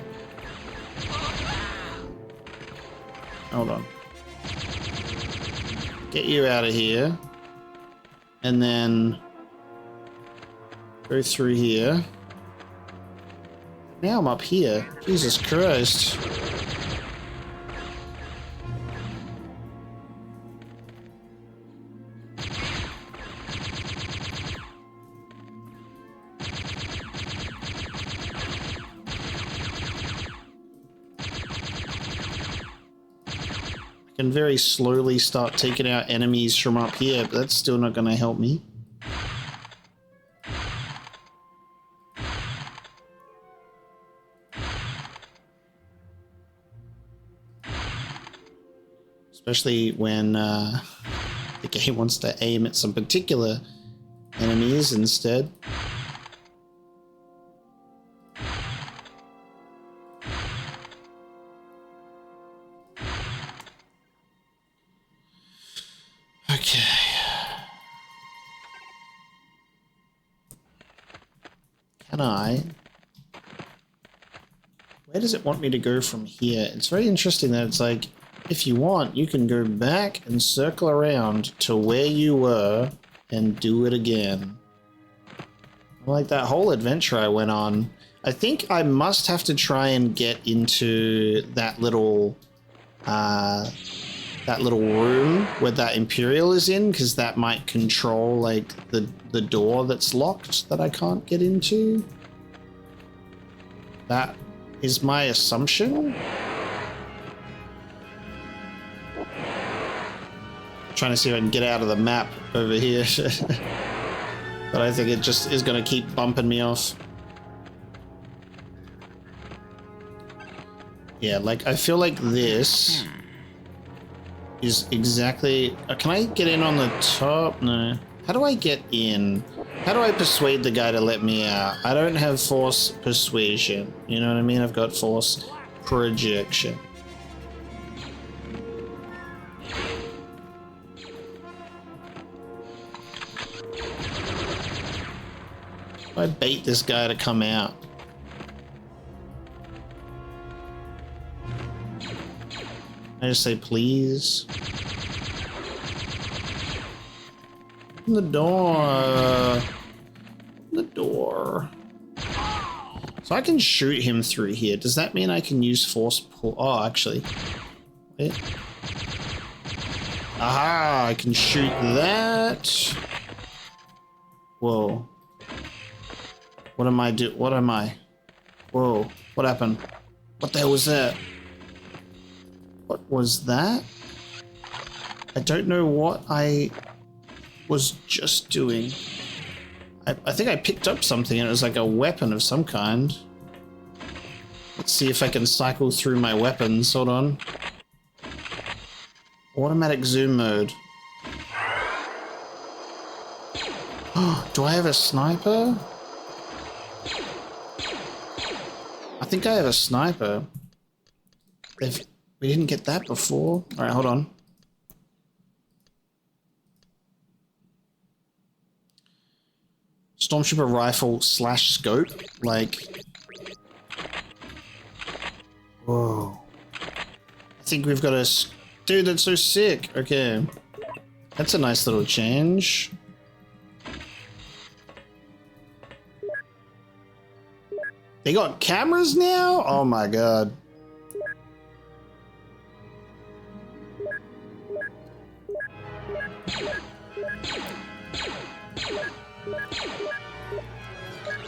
Hold on. Get you out of here. And then go through here. Now I'm up here. Jesus Christ. I can very slowly start taking out enemies from up here, but that's still not going to help me. Especially when the game wants to aim at some particular enemies instead. Okay. can I... Where does it want me to go from here? It's very interesting that it's like, if you want, you can go back and circle around to where you were and do it again. Like that whole adventure I went on. I think I must have to try and get into that little room where that Imperial is in, because that might control like the door that's locked that I can't get into. That is my assumption. Trying to see if I can get out of the map over here. But I think it just is going to keep bumping me off. Yeah, like I feel like this is exactly... Can I get in on the top? No. How do I get in? How do I persuade the guy to let me out? I don't have force persuasion. You know what I mean? I've got force projection. I bait this guy to come out. I just say, please. Open the door. Open the door. So I can shoot him through here. Does that mean I can use force pull? Oh, actually. Wait. Aha! I can shoot that. Whoa. What am I do? What am I? Whoa. What happened? What the hell was that? What was that? I don't know what I was just doing. I think I picked up something and it was like a weapon of some kind. Let's see if I can cycle through my weapons. Hold on. Automatic zoom mode. Oh, do I have a sniper? I think I have a sniper. We didn't get that before. Alright, hold on. Stormtrooper rifle / scope. Like... Whoa. I think we've got a... Dude, that's so sick. Okay. That's a nice little change. They got cameras now? Oh my god.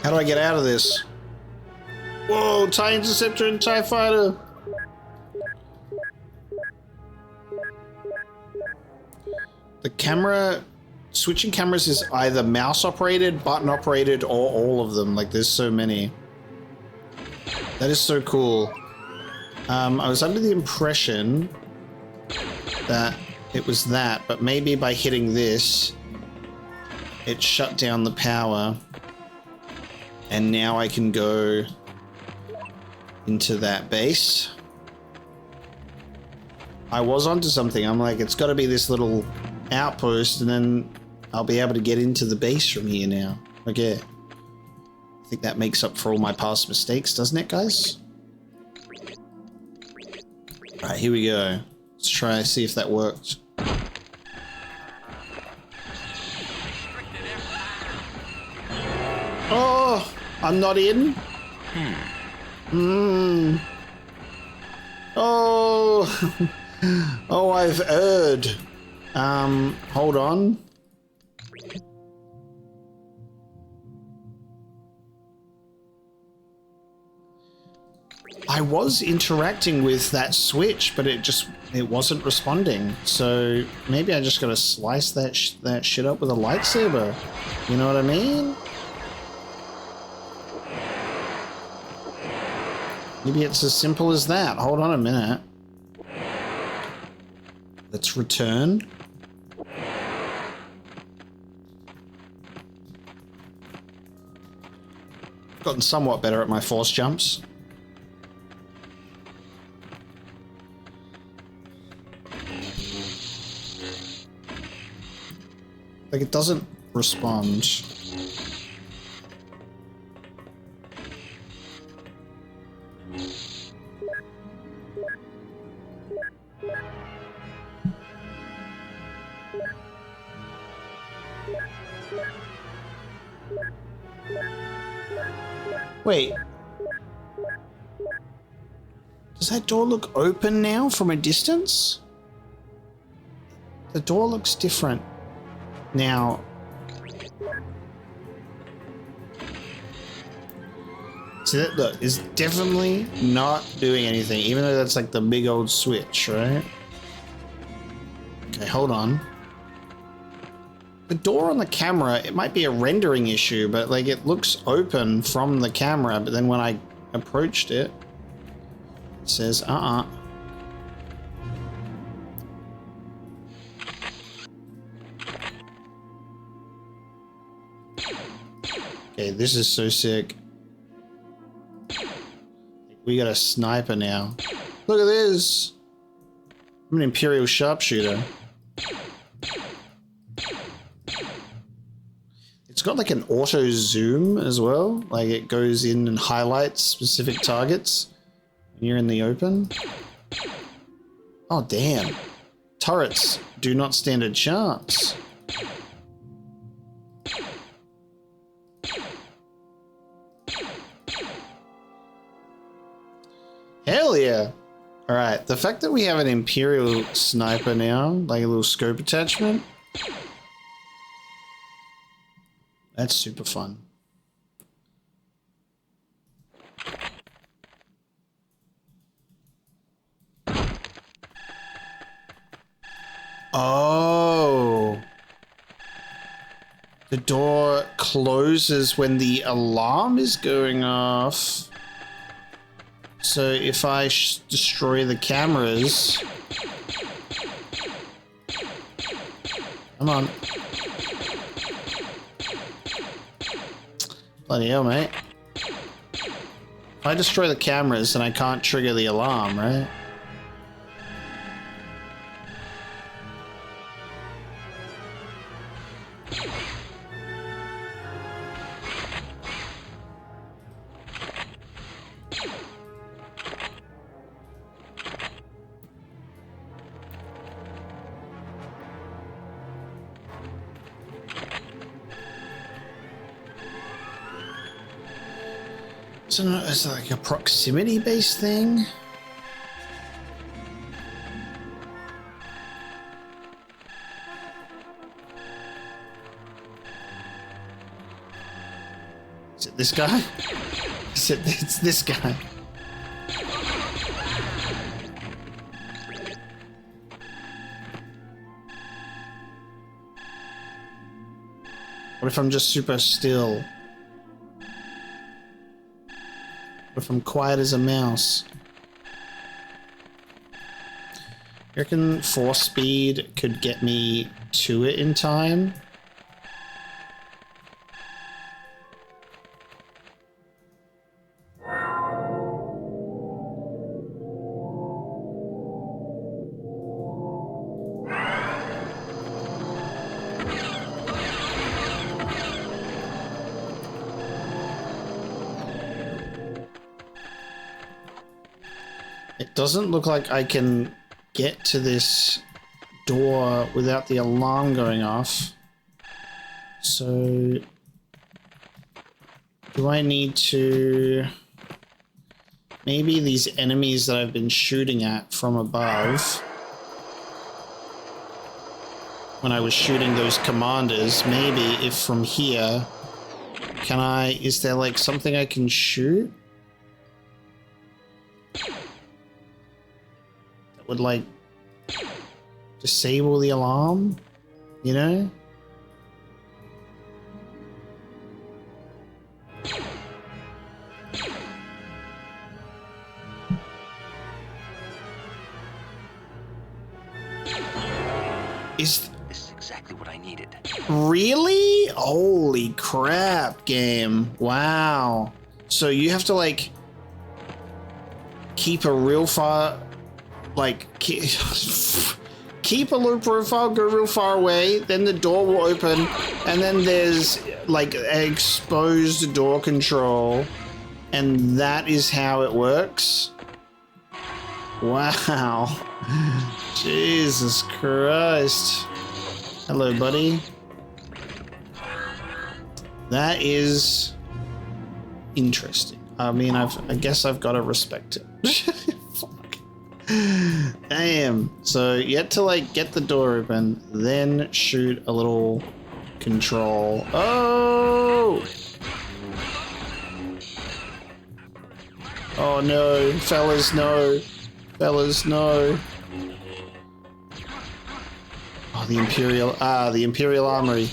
How do I get out of this? Whoa, TIE Interceptor and TIE Fighter. The camera... Switching cameras is either mouse operated, button operated, or all of them. Like, there's so many. That is so cool. I was under the impression that it was that, but maybe by hitting this, it shut down the power. And now I can go into that base. I was onto something. I'm like, it's got to be this little outpost, and then I'll be able to get into the base from here now. Okay. I think that makes up for all my past mistakes, doesn't it, guys? Alright, here we go. Let's try and see if that worked. Oh, I'm not in? Oh. Oh, I've erred. Hold on. I was interacting with that switch, but it wasn't responding. So maybe I just gotta slice that shit up with a lightsaber. You know what I mean? Maybe it's as simple as that. Hold on a minute. Let's return. I've gotten somewhat better at my force jumps. Like, it doesn't respond. Wait. Does that door look open now from a distance? The door looks different now. See that? Look, it's definitely not doing anything, even though that's like the big old switch, right? Okay, hold on. The door on the camera, it might be a rendering issue, but like it looks open from the camera, but then when I approached it, it says, Okay, this is so sick. We got a sniper now. Look at this. I'm an Imperial sharpshooter. It's got like an auto zoom as well. Like it goes in and highlights specific targets when you're in the open. Oh, damn. Turrets do not stand a chance. Hell yeah. Alright, the fact that we have an Imperial sniper now, like a little scope attachment, that's super fun. Oh. The door closes when the alarm is going off. So if I destroy the cameras... Come on. Bloody hell, mate. If I destroy the cameras, then I can't trigger the alarm, right? So is it like a proximity-based thing? Is it this guy? It's this guy. What if I'm just super still? What if I'm quiet as a mouse? You reckon force speed could get me to it in time? It doesn't look like I can get to this door without the alarm going off. So, do I need to... Maybe these enemies that I've been shooting at from above, when I was shooting those commanders, maybe if from here, can I... Is there like something I can shoot? Would like disable the alarm, you know? This is exactly what I needed. Really? Holy crap, game. Wow. So you have to like keep a real far... Like, keep a low profile, go real far away, then the door will open, and then there's, like, exposed door control, and that is how it works? Wow. Jesus Christ. Hello, buddy. That is interesting. I mean, I guess I've got to respect it. Fuck. Damn. So you had to like get the door open, then shoot a little control. Oh! Oh no, fellas, no. Fellas, no. Oh, the Imperial Armory.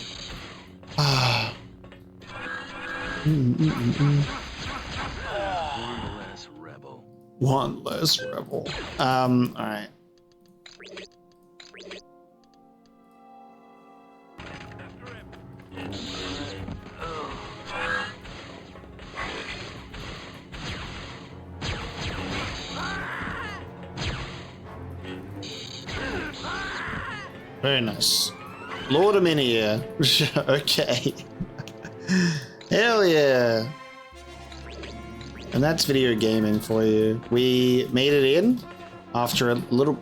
Ah. One less rebel. Alright. Very nice. Lord of here. Okay. Hell yeah. And that's video gaming for you. We made it in after a little,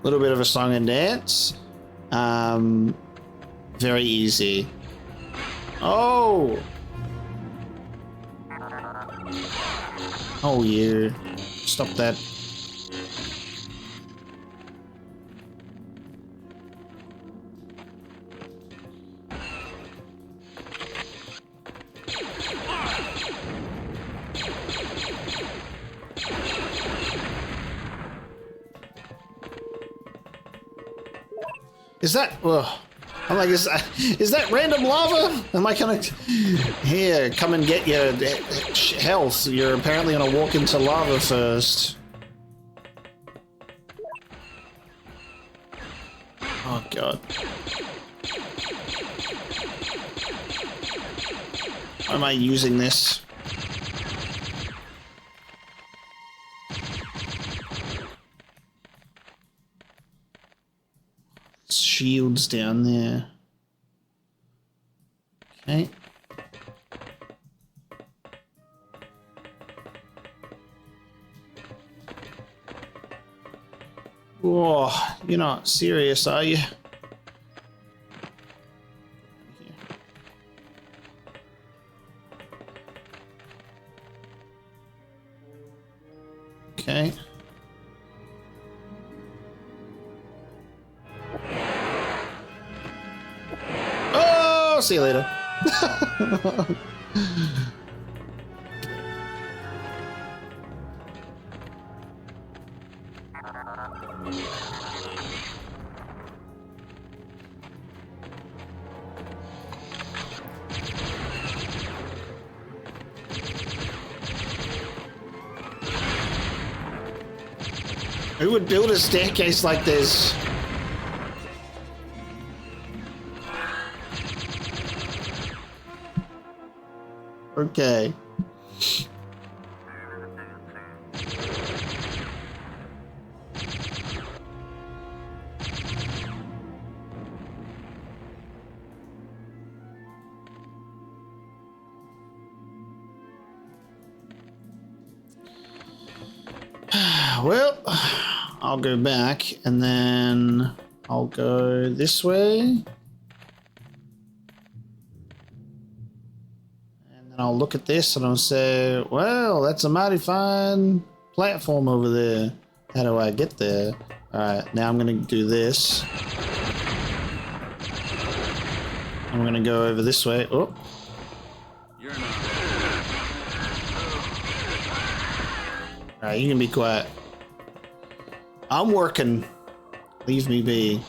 little bit of a song and dance. Very easy. Oh. Oh yeah. Stop that. Is that? I'm like, is that random lava? Am I gonna? Here, come and get your health. You're apparently gonna walk into lava first. Oh god. Why am I using this? Shields down there. Okay. Whoa, you're not serious, are you? Okay. Oh, see you later. Who would build a staircase like this? Okay. Well, I'll go back and then I'll go this way. And then I'll look at this and I'll say, well, that's a mighty fine platform over there. How do I get there? Alright, now I'm going to do this. I'm going to go over this way. Oh. Alright, you can be quiet. I'm working. Leave me be.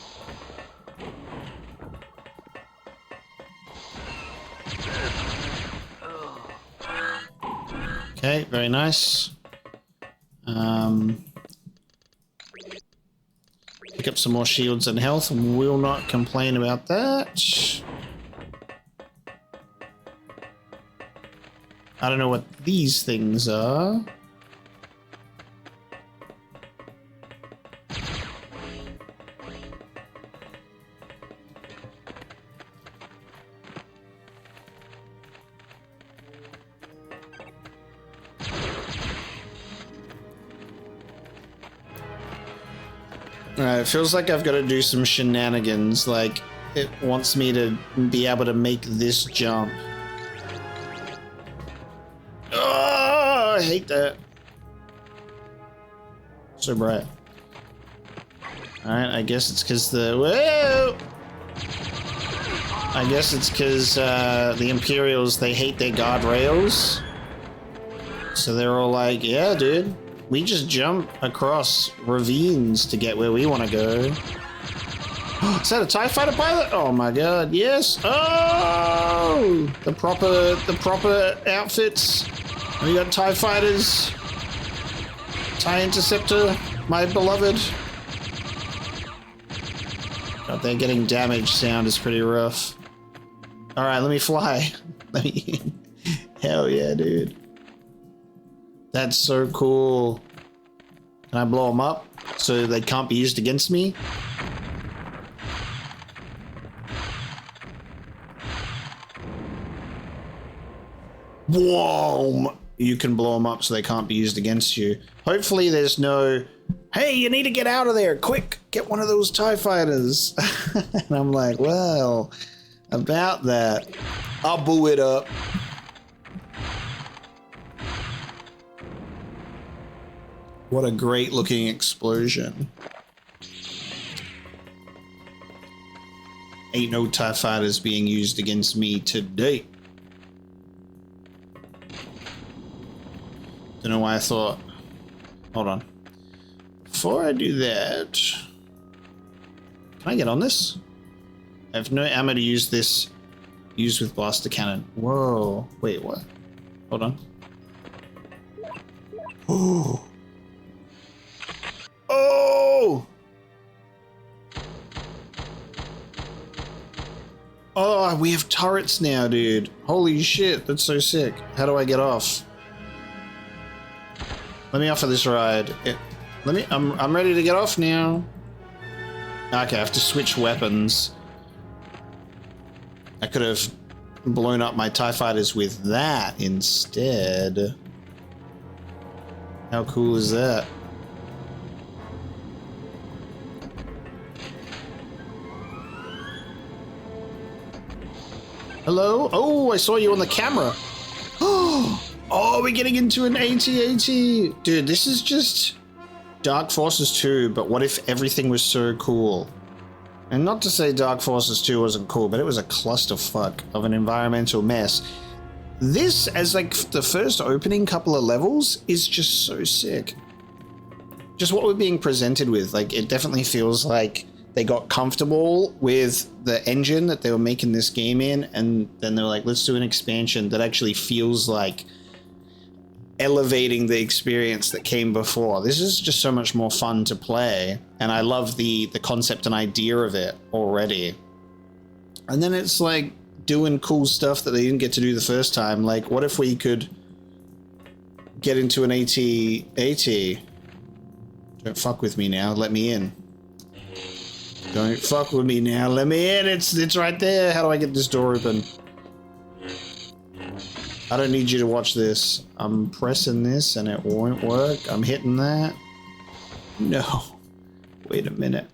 Okay, very nice. Pick up some more shields and health, and will not complain about that. I don't know what these things are. It feels like I've got to do some shenanigans, like it wants me to be able to make this jump. I hate that. So bright. Alright, I guess it's because the... Whoa! I guess it's because the Imperials, they hate their guardrails. So they're all like, yeah, dude, we just jump across ravines to get where we want to go. Is that a TIE fighter pilot? Oh my god, yes. Oh! The proper outfits. We got TIE fighters. TIE Interceptor, my beloved. God, they're getting damaged. Sound is pretty rough. Alright, let me fly. Hell yeah, dude. That's so cool. Can I blow them up so they can't be used against me? Whoa! You can blow them up so they can't be used against you. Hopefully there's no, hey, you need to get out of there, quick, get one of those TIE fighters. And I'm like, well, about that, I'll boo it up. What a great looking explosion. Ain't no TIE fighters being used against me today. Don't know why I thought, hold on. Before I do that, can I get on this? I have no ammo to use this. Use with blaster cannon. Whoa, wait, what? Hold on. Oh! Oh! Oh, we have turrets now, dude. Holy shit, that's so sick. How do I get off? Let me offer this ride. I'm ready to get off now. Okay, I have to switch weapons. I could have blown up my TIE fighters with that instead. How cool is that? Hello? Oh, I saw you on the camera. Oh, we're getting into an AT-AT. Dude, this is just Dark Forces 2, but what if everything was so cool? And not to say Dark Forces 2 wasn't cool, but it was a clusterfuck of an environmental mess. This, as like the first opening couple of levels, is just so sick. Just what we're being presented with, like, it definitely feels like they got comfortable with the engine that they were making this game in, and then they're like, let's do an expansion that actually feels like elevating the experience that came before. This is just so much more fun to play, and I love the concept and idea of it already. And then it's like doing cool stuff that they didn't get to do the first time. Like, what if we could get into an AT-AT? Don't fuck with me now, let me in. Don't fuck with me now, let me in. It's right there. How do I get this door open? I don't need you to watch this. I'm pressing this and it won't work. I'm hitting that. No. Wait a minute.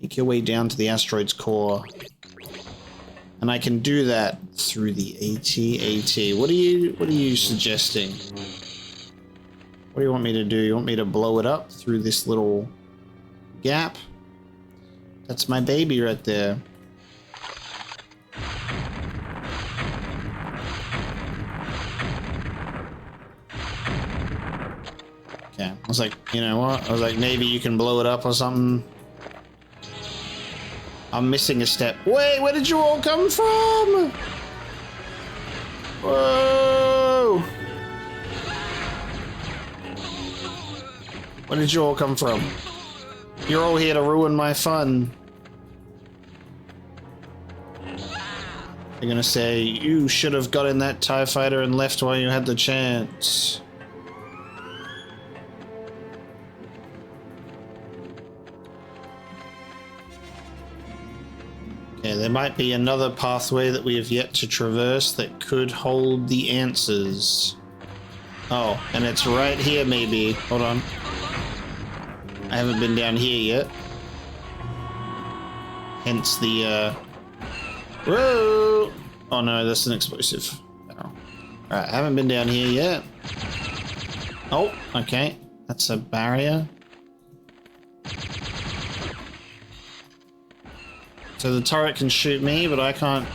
Make your way down to the asteroid's core. And I can do that through the AT-AT. What are you suggesting? What do you want me to do? You want me to blow it up through this little gap? That's my baby right there. Okay, I was like, you know what? I was like, maybe you can blow it up or something. I'm missing a step. Wait, where did you all come from? Whoa! Where did you all come from? You're all here to ruin my fun. They're gonna say, you should have got in that TIE fighter and left while you had the chance. Okay, there might be another pathway that we have yet to traverse that could hold the answers. Oh, and it's right here maybe. Hold on. I haven't been down here yet. Hence the, Whoa! Oh no, that's an explosive. Oh. Alright, I haven't been down here yet. Oh, okay. That's a barrier. So the turret can shoot me, but I can't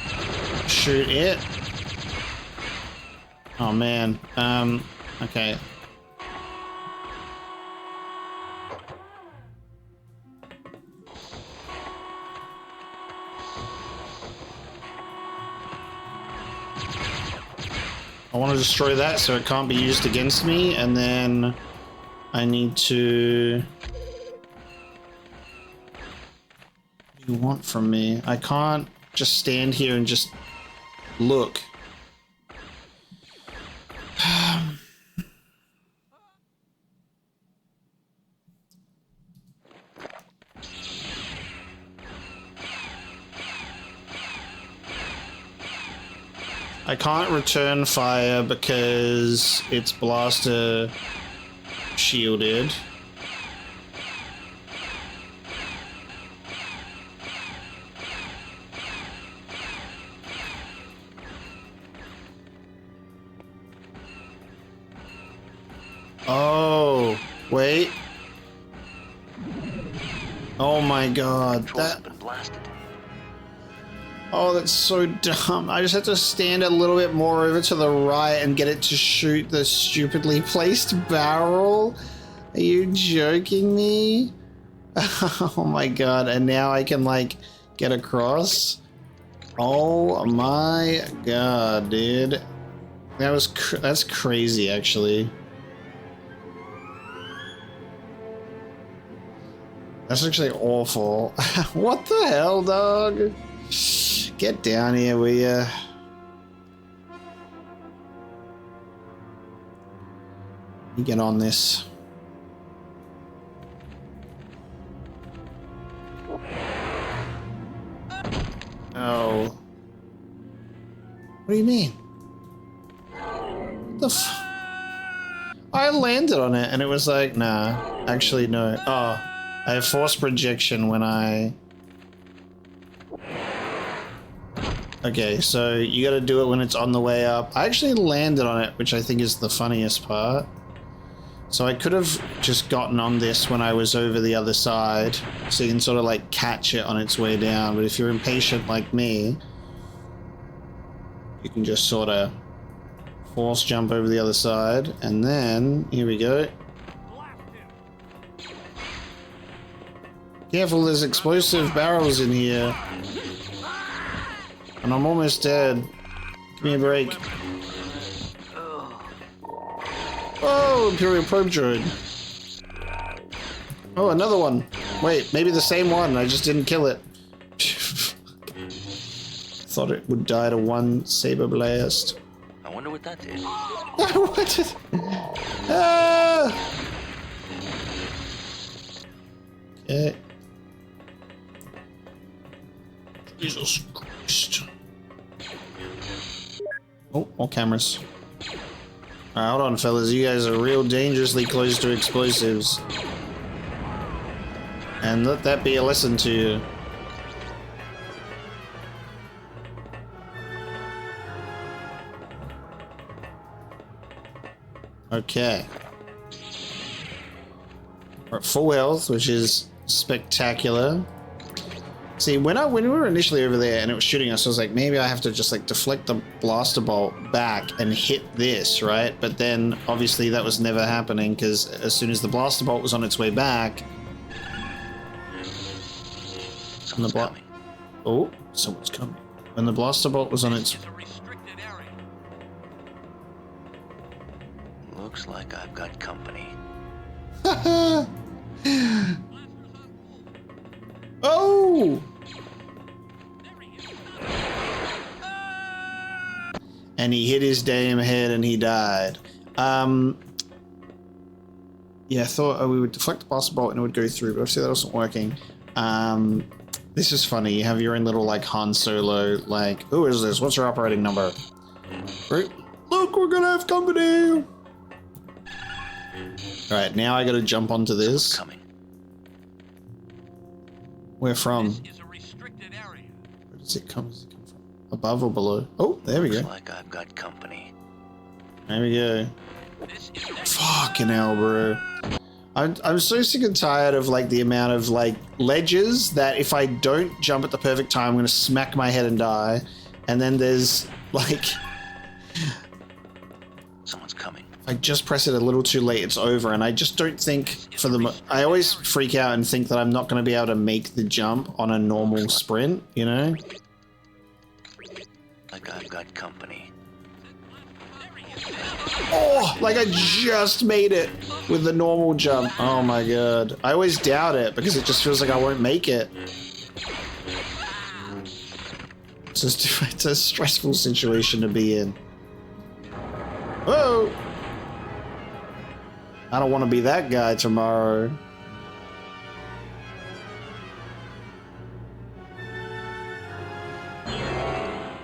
shoot it. Oh man. Okay. I want to destroy that so it can't be used against me, and then I need to... What do you want from me? I can't just stand here and just look. I can't return fire because it's blaster shielded. Oh, wait. Oh my god. That... Oh, that's so dumb. I just have to stand a little bit more over to the right and get it to shoot the stupidly placed barrel. Are you joking me? Oh my god, and now I can, like, get across? Oh my god, dude. That's crazy, actually. That's actually awful. What the hell, dog? Get down here, will ya? You get on this. Oh. What do you mean? What the f... I landed on it and it was like, nah. Actually, no. Oh. I have force projection when I... Okay, so you gotta do it when it's on the way up. I actually landed on it, which I think is the funniest part. So I could have just gotten on this when I was over the other side, so you can sort of like catch it on its way down. But if you're impatient like me, you can just sort of force jump over the other side, and then, here we go. Careful, there's explosive barrels in here. And I'm almost dead. Give me a break. Oh, Imperial probe droid. Oh, another one. Wait, maybe the same one. I just didn't kill it. Thought it would die to one saber blast. I wonder what that did. What? Ah! Okay. Jesus Christ. Oh, more cameras. Alright, hold on, fellas. You guys are real dangerously close to explosives. And let that be a lesson to you. Okay. We're at full health, which is spectacular. See, when we were initially over there and it was shooting us, I was like, maybe I have to just like deflect the blaster bolt back and hit this, right? But then obviously that was never happening because as soon as the blaster bolt was on its way back, Someone's coming. oh, someone's coming. When the blaster bolt was on its... Looks like I've got company. Oh! And he hit his damn head and he died. Yeah, I thought we would deflect the blaster bolt and it would go through, but obviously that wasn't working. This is funny. You have your own little like Han Solo, like, who is this? What's your operating number? Right? Look, we're gonna have company! Alright, now I gotta jump onto this. Coming. Where from? This is a restricted area. Where does it come from? Above or below? Oh, there we go. Looks like I've got company. There we go. Fucking hell, bro. I'm so sick and tired of like the amount of like ledges that if I don't jump at the perfect time, I'm gonna smack my head and die. And then there's like, Someone's coming. I just press it a little too late, it's over. And I just don't think for the, I always freak out and think that I'm not gonna be able to make the jump on a normal sprint, you know? Like I've got company. Oh, like I just made it with the normal jump. Oh my god. I always doubt it because it just feels like I won't make it. It's a stressful situation to be in. Whoa! I don't want to be that guy tomorrow.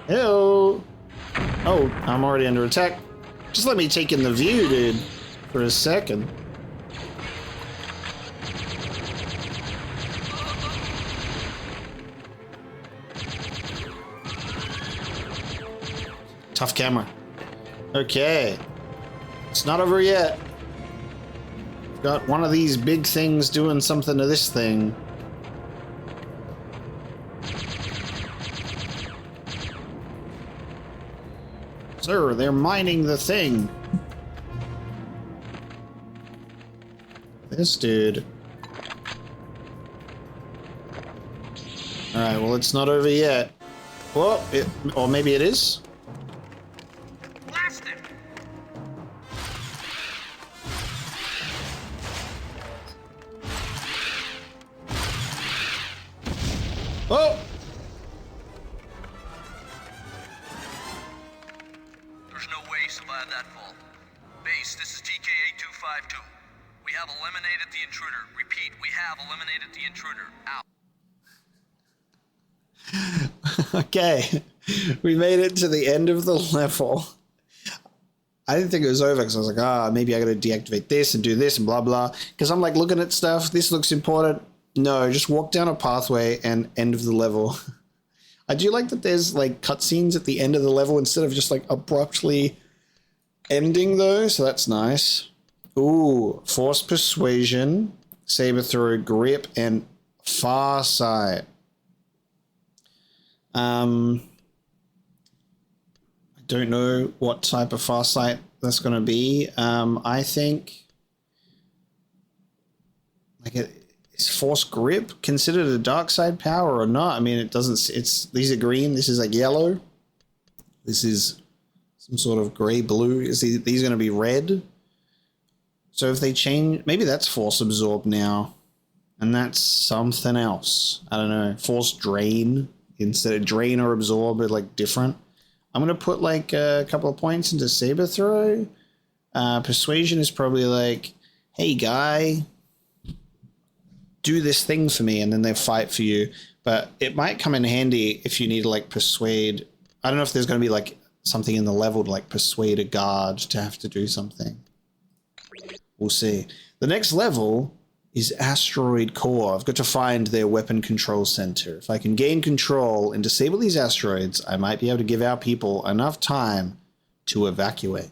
Hello. Oh, I'm already under attack. Just let me take in the view, dude, for a second. Tough camera. Okay. It's not over yet. Got one of these big things doing something to this thing. Sir, they're mining the thing. This dude. Alright, well, it's not over yet. Well, or maybe it is. Blast him! Oh! There's no way he survived that fall. Base, this is TK-8252. We have eliminated the intruder. Repeat, we have eliminated the intruder. Out. Okay. We made it to the end of the level. I didn't think it was over because I was like, maybe I gotta deactivate this and do this and blah, blah. Because I'm like looking at stuff. This looks important. No, just walk down a pathway and end of the level. I do like that there's like cutscenes at the end of the level instead of just like abruptly ending though, so that's nice. Ooh, Force Persuasion, Saber Throw, Grip, and Far Sight. I don't know what type of Far Sight that's going to be. I think like is Force Grip considered a dark side power or not? I mean, it doesn't. It's these are green. This is like yellow. This is some sort of gray blue. Is these going to be red? So if they change, maybe that's Force Absorb now, and that's something else. I don't know. Force Drain instead of Drain or Absorb are like different. I'm gonna put like a couple of points into Saber Throw. Persuasion is probably like, hey guy, do this thing for me, and then they fight for you. But it might come in handy if you need to like persuade. I don't know if there's gonna be like something in the level to like persuade a guard to have to do something. We'll see. The next level is Asteroid Core. I've got to find their weapon control center. If I can gain control and disable these asteroids, I might be able to give our people enough time to evacuate.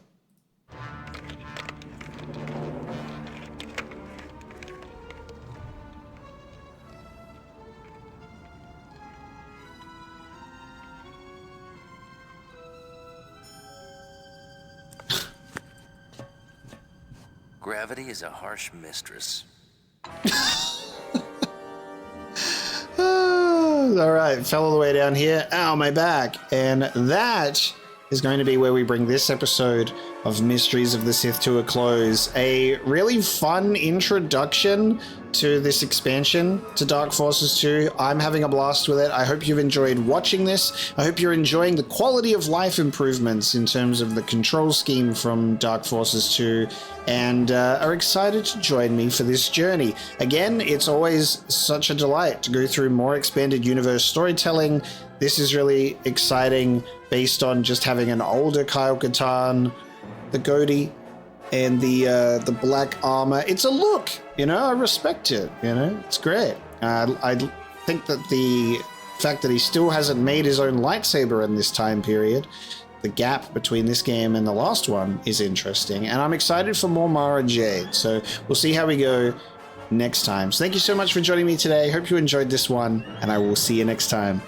Gravity is a harsh mistress. All right, fell all the way down here. Ow, my back. And that is going to be where we bring this episode of Mysteries of the Sith to a close. A really fun introduction to this expansion to Dark Forces 2. I'm having a blast with it. I hope you've enjoyed watching this. I hope you're enjoying the quality of life improvements in terms of the control scheme from Dark Forces 2 and are excited to join me for this journey. Again, it's always such a delight to go through more expanded universe storytelling. This is really exciting based on just having an older Kyle Katarn, the goatee, and the black armor. It's a look, you know, I respect it, you know, it's great. I think that the fact that he still hasn't made his own lightsaber in this time period the gap between this game and the last one is interesting, and I'm excited for more Mara Jade. So we'll see how we go next time. So thank you so much for joining me today. Hope you enjoyed this one, and I will see you next time.